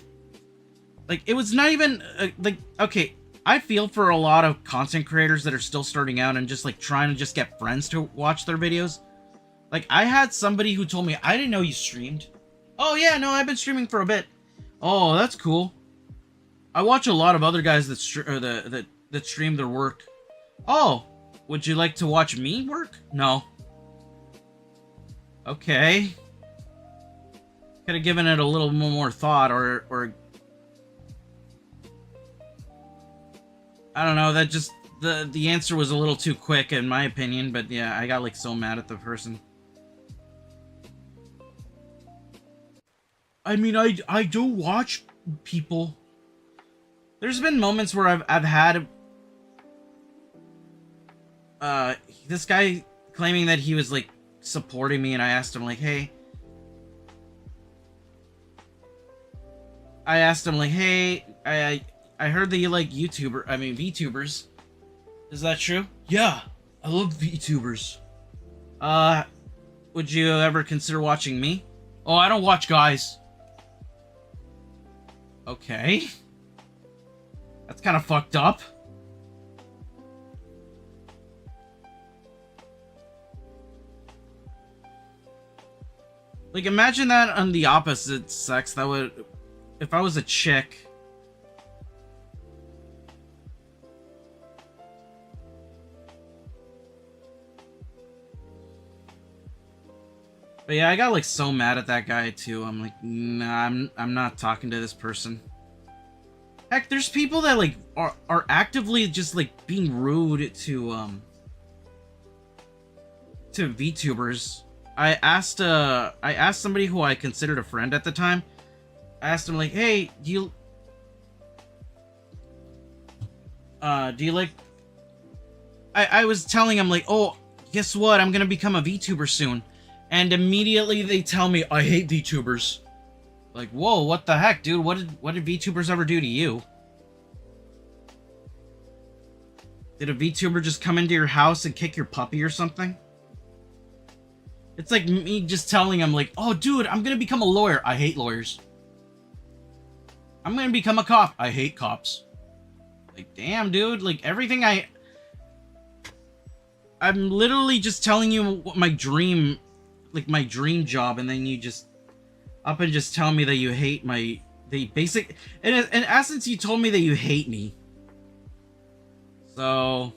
Like, it was not even like, okay, I feel for a lot of content creators that are still starting out and just like trying to just get friends to watch their videos. Like, I had somebody who told me, I didn't know you streamed. Oh yeah, no, I've been streaming for a bit. Oh, that's cool. I watch a lot of other guys that stream their work. Oh, would you like to watch me work? No. Okay. Could have given it a little more thought, or I don't know. That just the answer was a little too quick in my opinion. But yeah, I got like so mad at the person. I mean, I do watch people. There's been moments where I've had this guy claiming that he was like supporting me, and I asked him like, hey, I heard that you like VTubers. Is that true? Yeah, I love VTubers. Would you ever consider watching me? Oh, I don't watch guys. Okay. That's kind of fucked up. Like, imagine that on the opposite sex. That would... If I was a chick... But yeah, I got like so mad at that guy too. I'm like, nah, I'm not talking to this person. Heck, there's people that like are actively just like being rude to VTubers. I asked somebody who I considered a friend at the time. I asked him like, hey, do you like... I was telling him like, oh, guess what? I'm gonna become a VTuber soon. And immediately they tell me, I hate VTubers. Like, whoa, what the heck, dude? What did VTubers ever do to you? Did a VTuber just come into your house and kick your puppy or something? It's like me just telling him like, oh, dude, I'm gonna become a lawyer. I hate lawyers. I'm gonna become a cop. I hate cops. Like, damn, dude. Like, everything I'm literally just telling you what my dream... Like, my dream job, and then you just up and just tell me that you hate in essence, you told me that you hate me. So,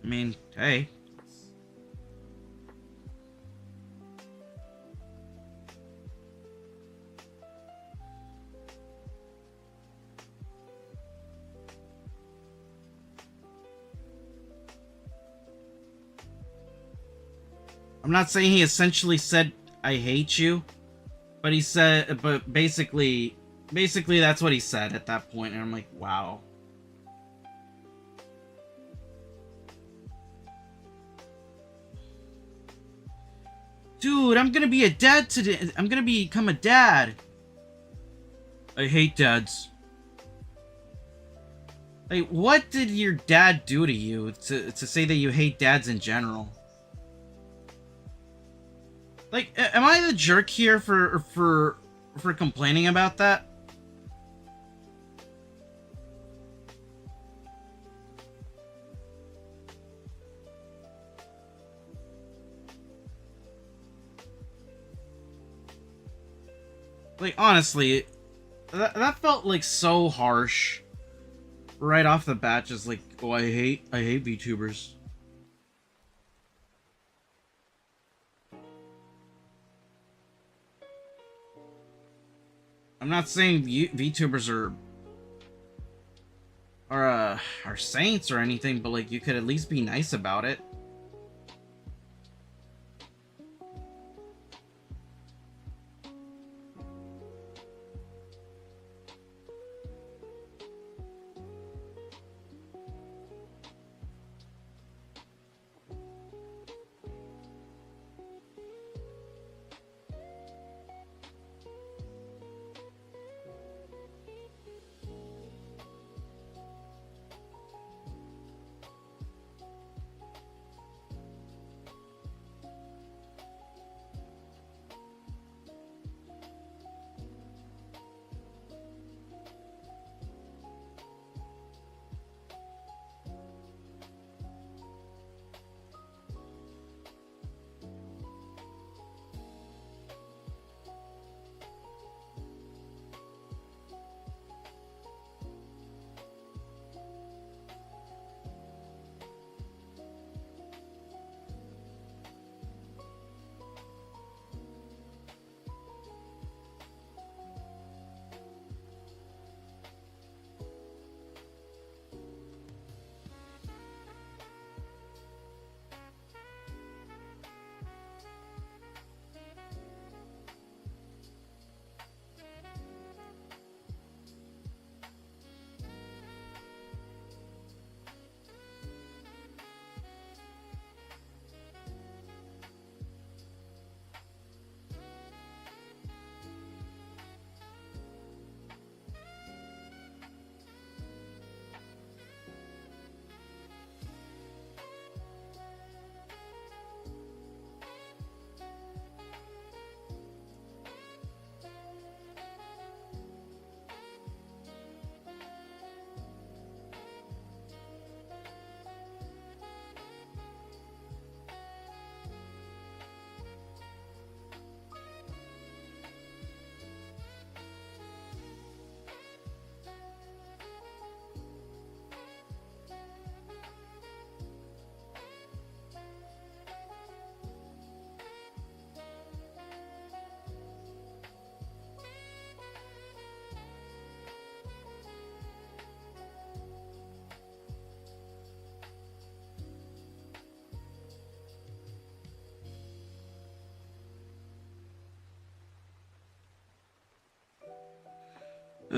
I mean, hey. I'm not saying he essentially said, I hate you, but he said, but basically that's what he said at that point, and I'm like, wow. Dude, I'm gonna be a dad today. I'm gonna become a dad. I hate dads. Like, what did your dad do to you to say that you hate dads in general? Like, am I the jerk here for complaining about that? Like, honestly, that felt like so harsh. Right off the bat, just like, oh, I hate VTubers. I'm not saying VTubers are saints or anything, but like, you could at least be nice about it.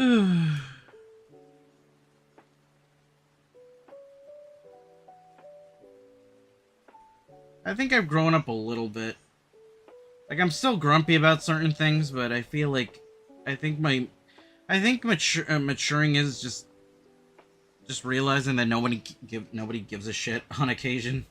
I think I've grown up a little bit. Like, I'm still grumpy about certain things, but I feel like I think maturing is just realizing that nobody gives a shit on occasion.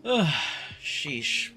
Ugh, sheesh.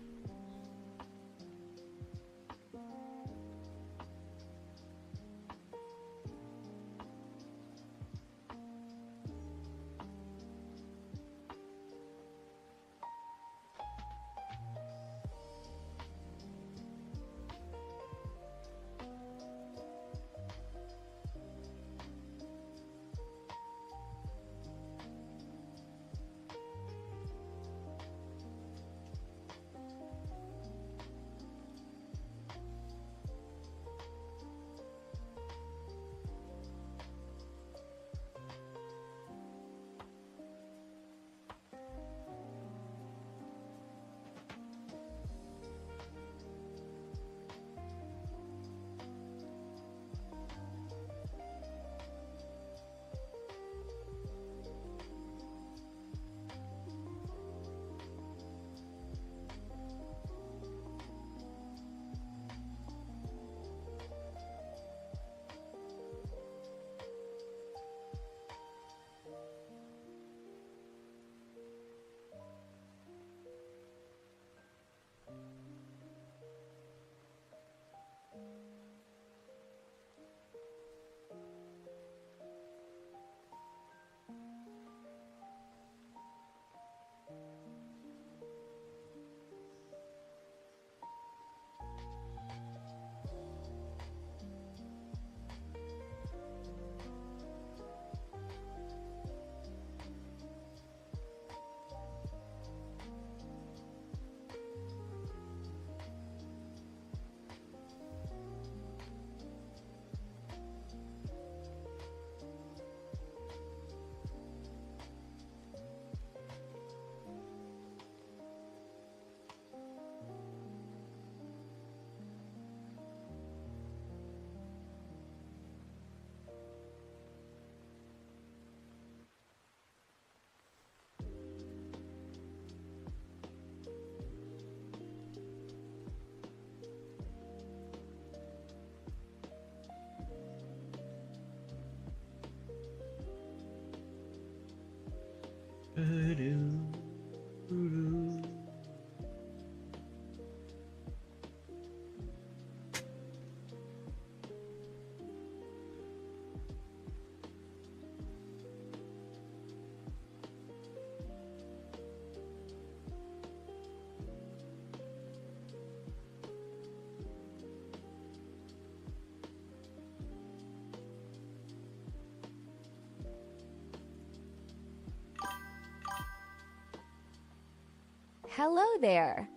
Hello there.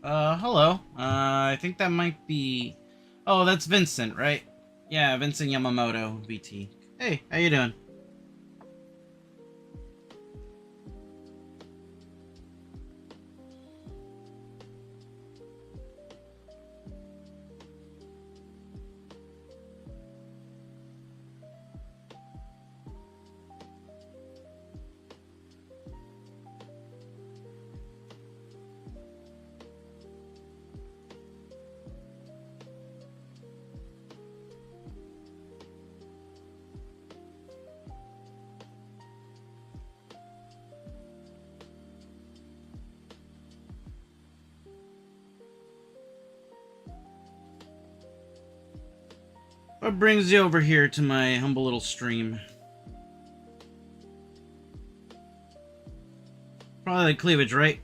Hello. I think that might be... Oh, that's Vincent, right? Yeah, Vincent Yamamoto, VT. Hey, how you doing? What brings you over here to my humble little stream? Probably the cleavage, right?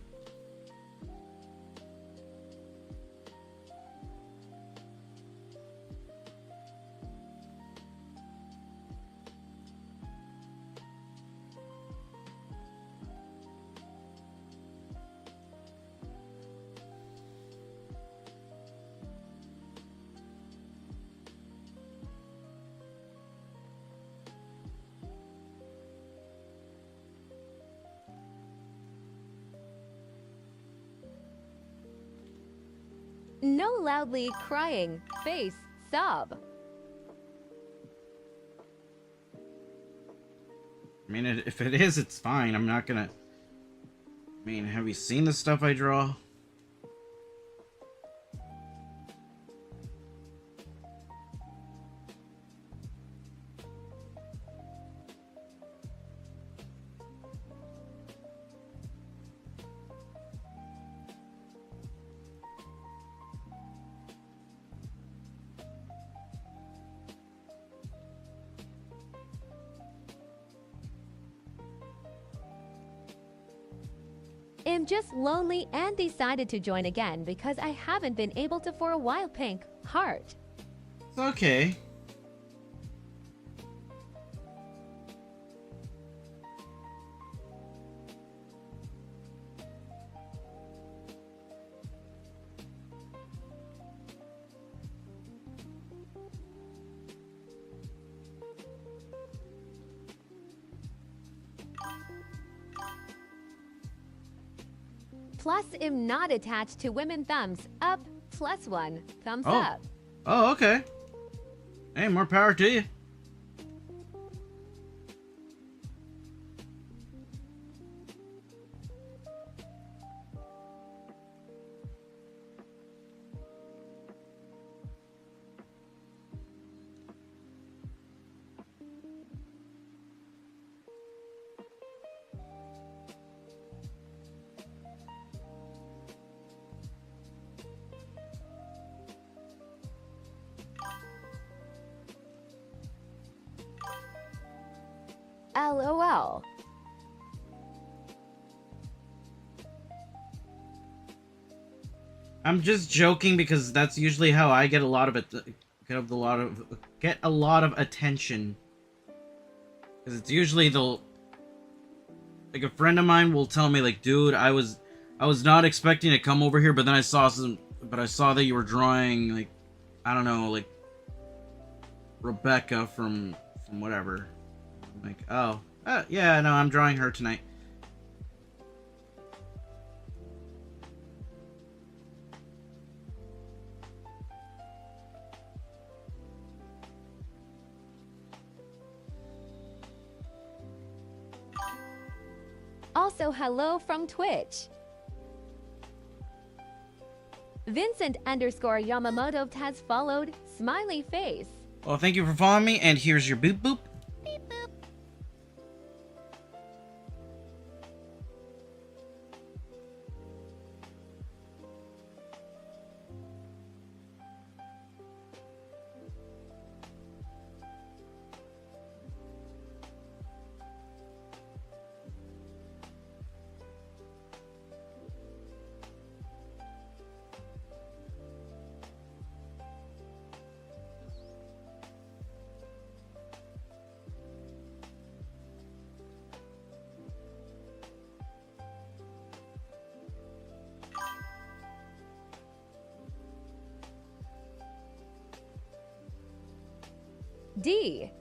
No loudly crying. Face. Sob. I mean, if it is, it's fine. I'm not gonna... I mean, have you seen the stuff I draw? I'm just lonely and decided to join again because I haven't been able to for a while, Pink. Heart. It's okay. Plus, am not attached to women. Thumbs up. +1. Thumbs Oh. up. Oh, okay. Hey, more power to you. LOL. I'm just joking because that's usually how I get a lot of it. Get a lot of attention. Because it's usually like a friend of mine will tell me like, dude, I was not expecting to come over here, but then I saw that you were drawing like, I don't know, like Rebecca from whatever. I'm like, oh, yeah, no, I'm drawing her tonight. Also, hello from Twitch. Vincent_Yamamoto has followed. Smiley face. Well, thank you for following me, and here's your boop boop. Beep boop. D.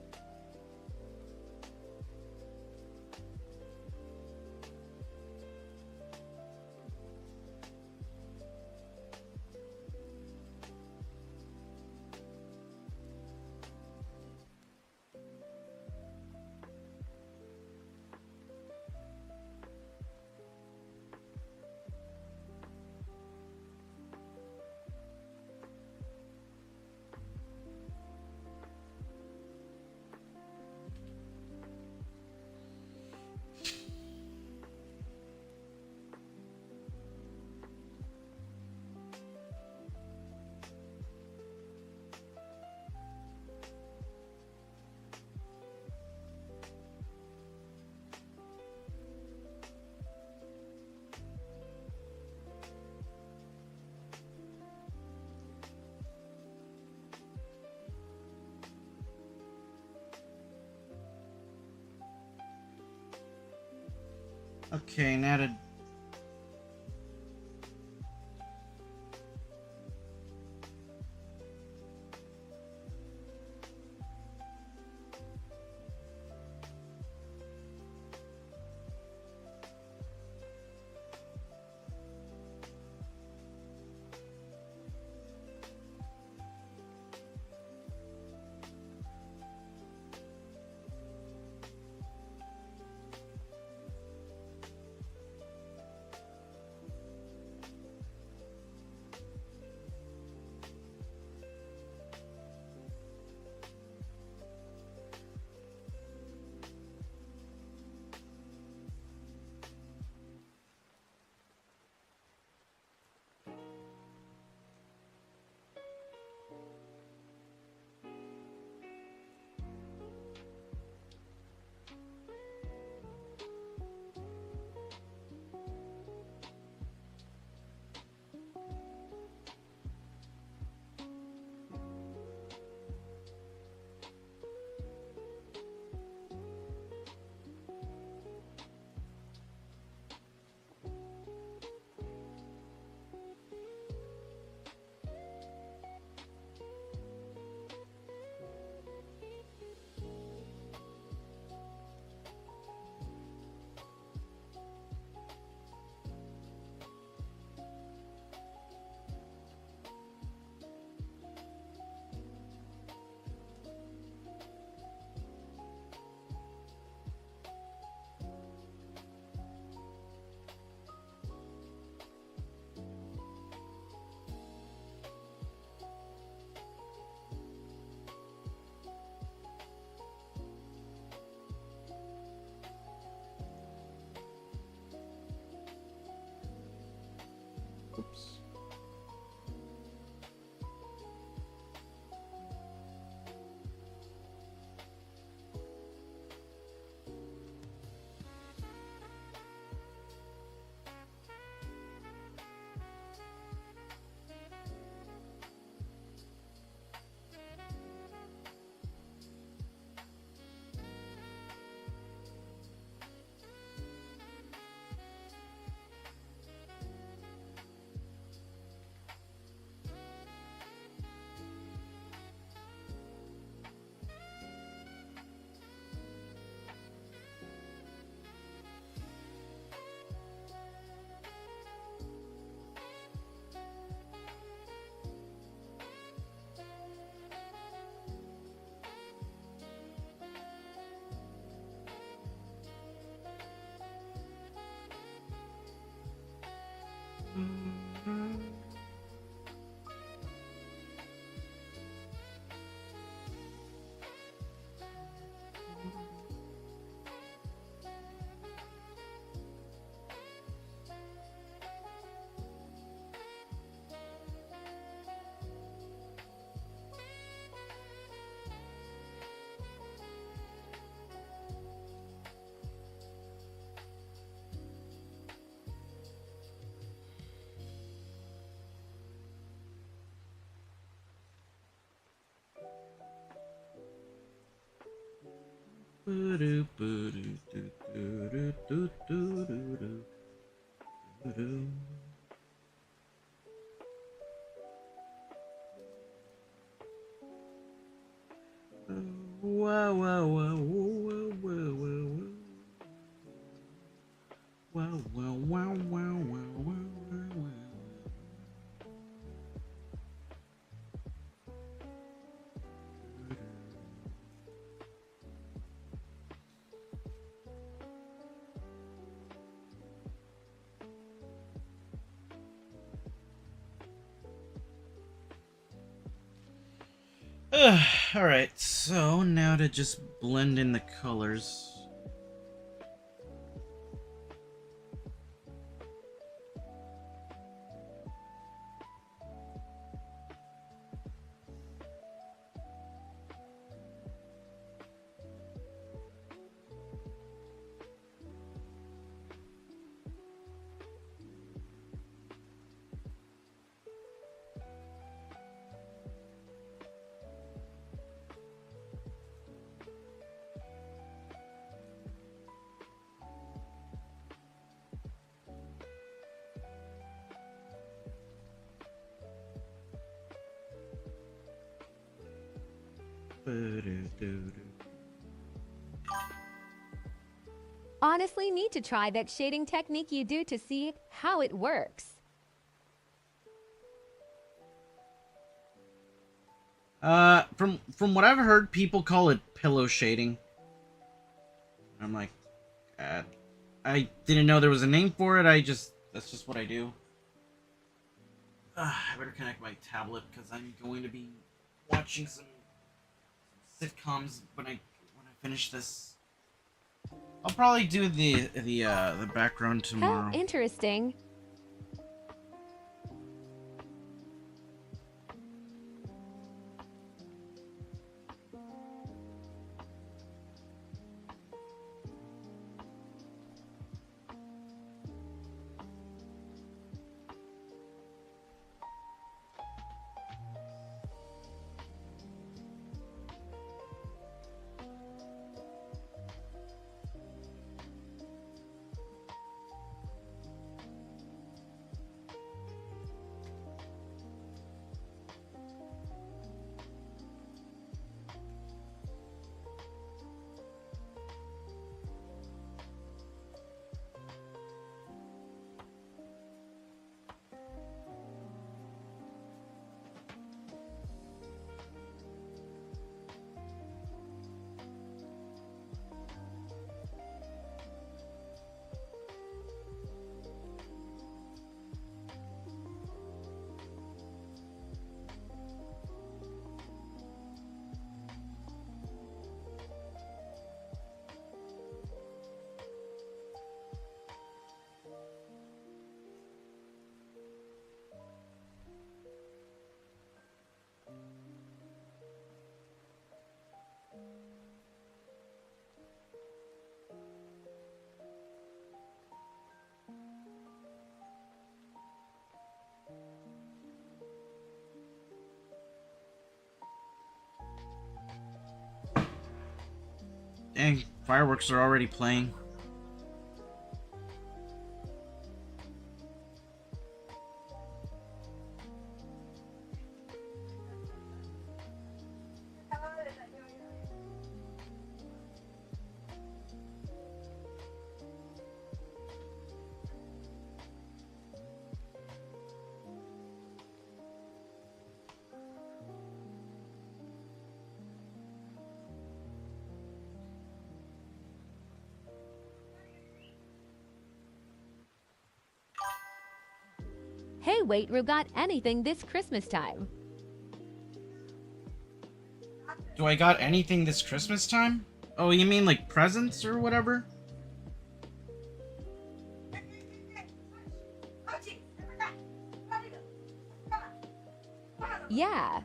Okay, now to... Oops. Whoa, whoa, whoa, whoa, whoa, whoa, whoa. Wow, wow, wow, wow, wow, wow, wow. Alright, so now to just blend in the colors. Honestly, need to try that shading technique you do to see how it works. From what I've heard, people call it pillow shading. I'm like, I didn't know there was a name for it. That's just what I do. I better connect my tablet because I'm going to be watching some sitcoms when I finish this. I'll probably do the background tomorrow. How interesting. Dang, fireworks are already playing. Hey, wait, Ru got anything this Christmas time? Do I got anything this Christmas time? Oh, you mean like presents or whatever? Yeah.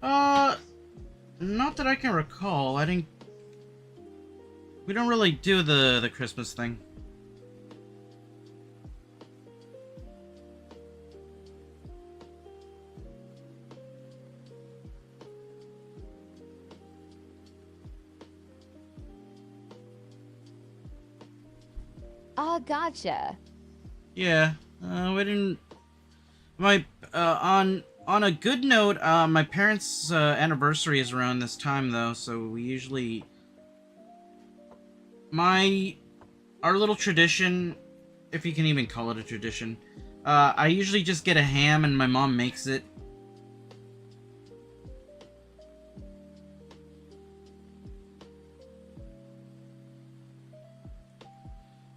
Not that I can recall. We don't really do the Christmas thing. Gotcha. Yeah, we didn't... My, on On a good note, my parents' anniversary is around this time, though, so we usually... Our little tradition, if you can even call it a tradition, I usually just get a ham and my mom makes it.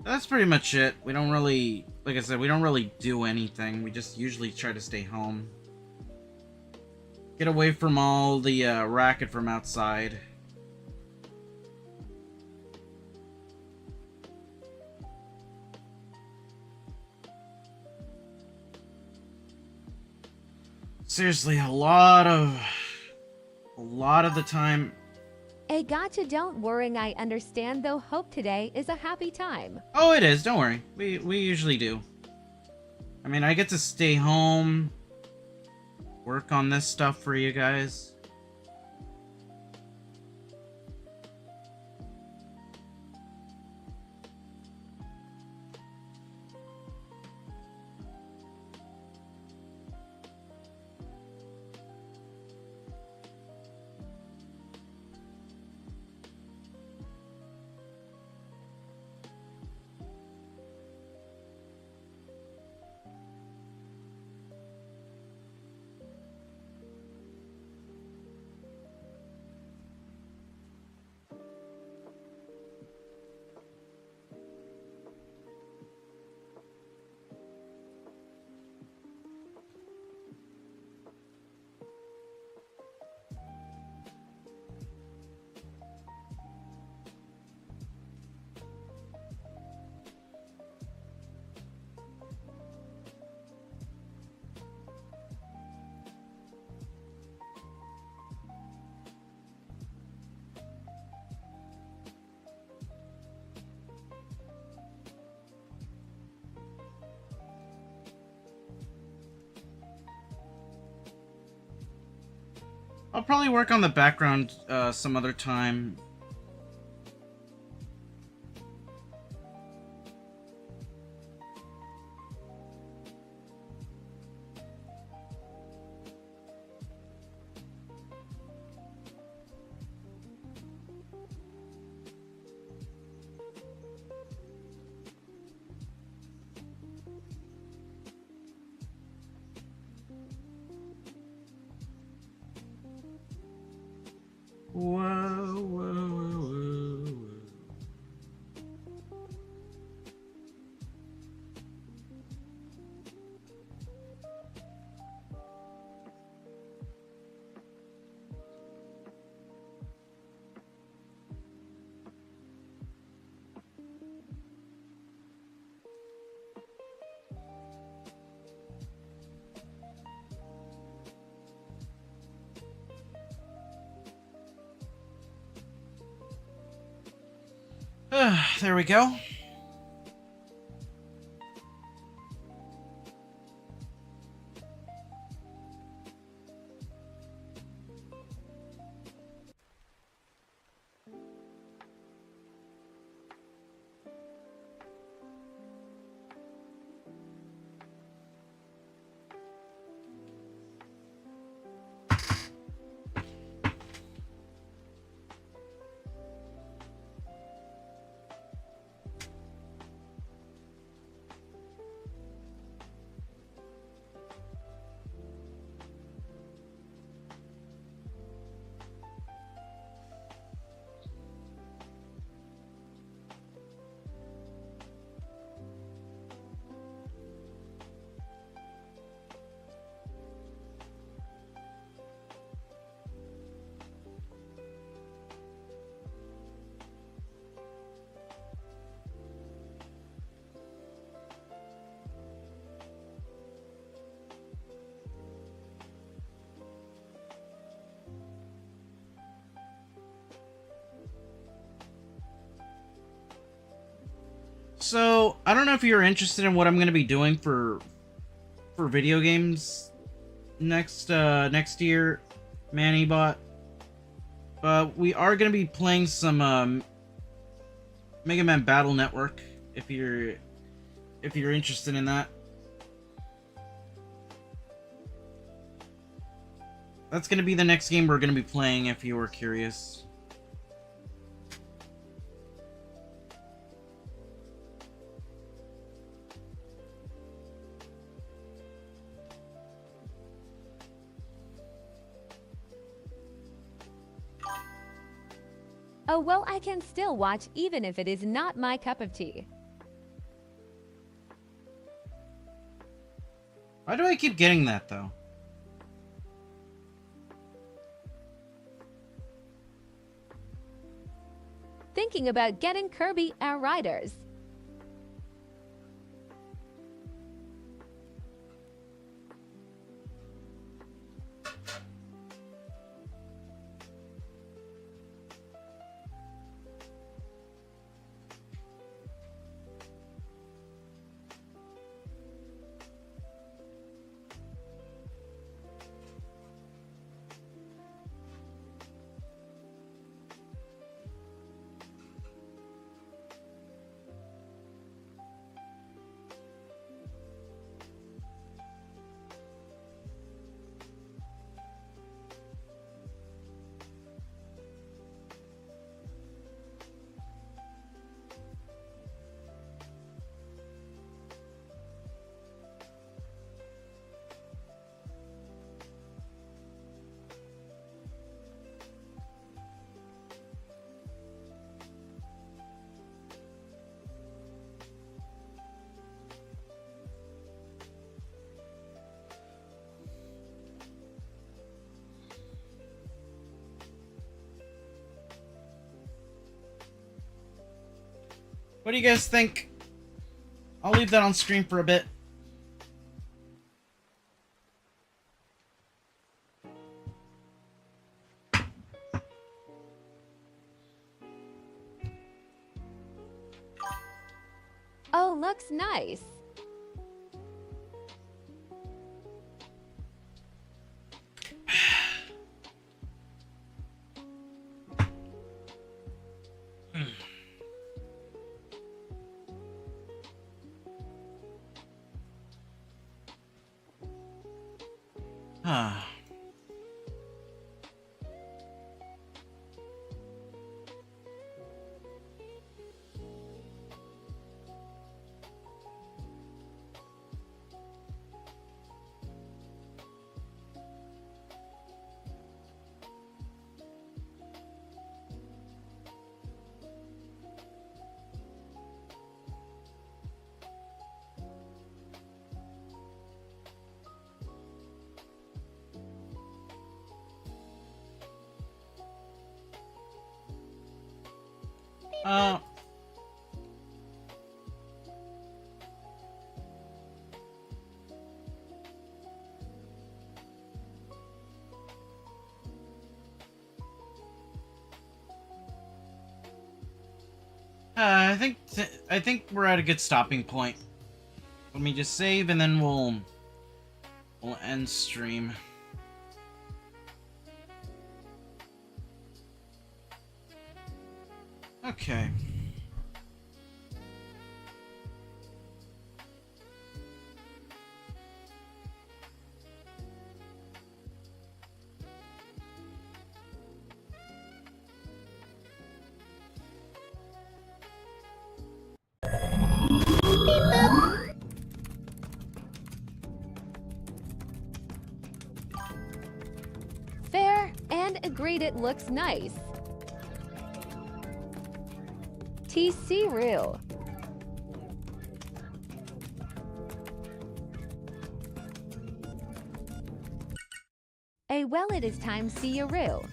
That's pretty much it. We don't really, like I said, we don't really do anything. We just usually try to stay home. Get away from all the racket from outside. Seriously, a lot of the time. A gotcha, don't worry, I understand, though hope today is a happy time. Oh, it is, don't worry. We usually do. I mean, I get to stay home, work on this stuff for you guys. I'll probably work on the background some other time. Whoa, whoa, whoa, whoa. There we go. So, I don't know if you're interested in what I'm going to be doing for video games next year, Manibot. But we are going to be playing some Mega Man Battle Network if you're interested in that. That's gonna be the next game we're gonna be playing, if you were curious. Oh well, I can still watch even if it is not my cup of tea. Why do I keep getting that, though? Thinking about getting Kirby our riders. What do you guys think? I'll leave that on screen for a bit. Oh, looks nice. Ah. Uh, I think we're at a good stopping point. Let me just save and then we'll end stream. Okay. Fair and agreed it looks nice. TC real. Well, it is time see you real.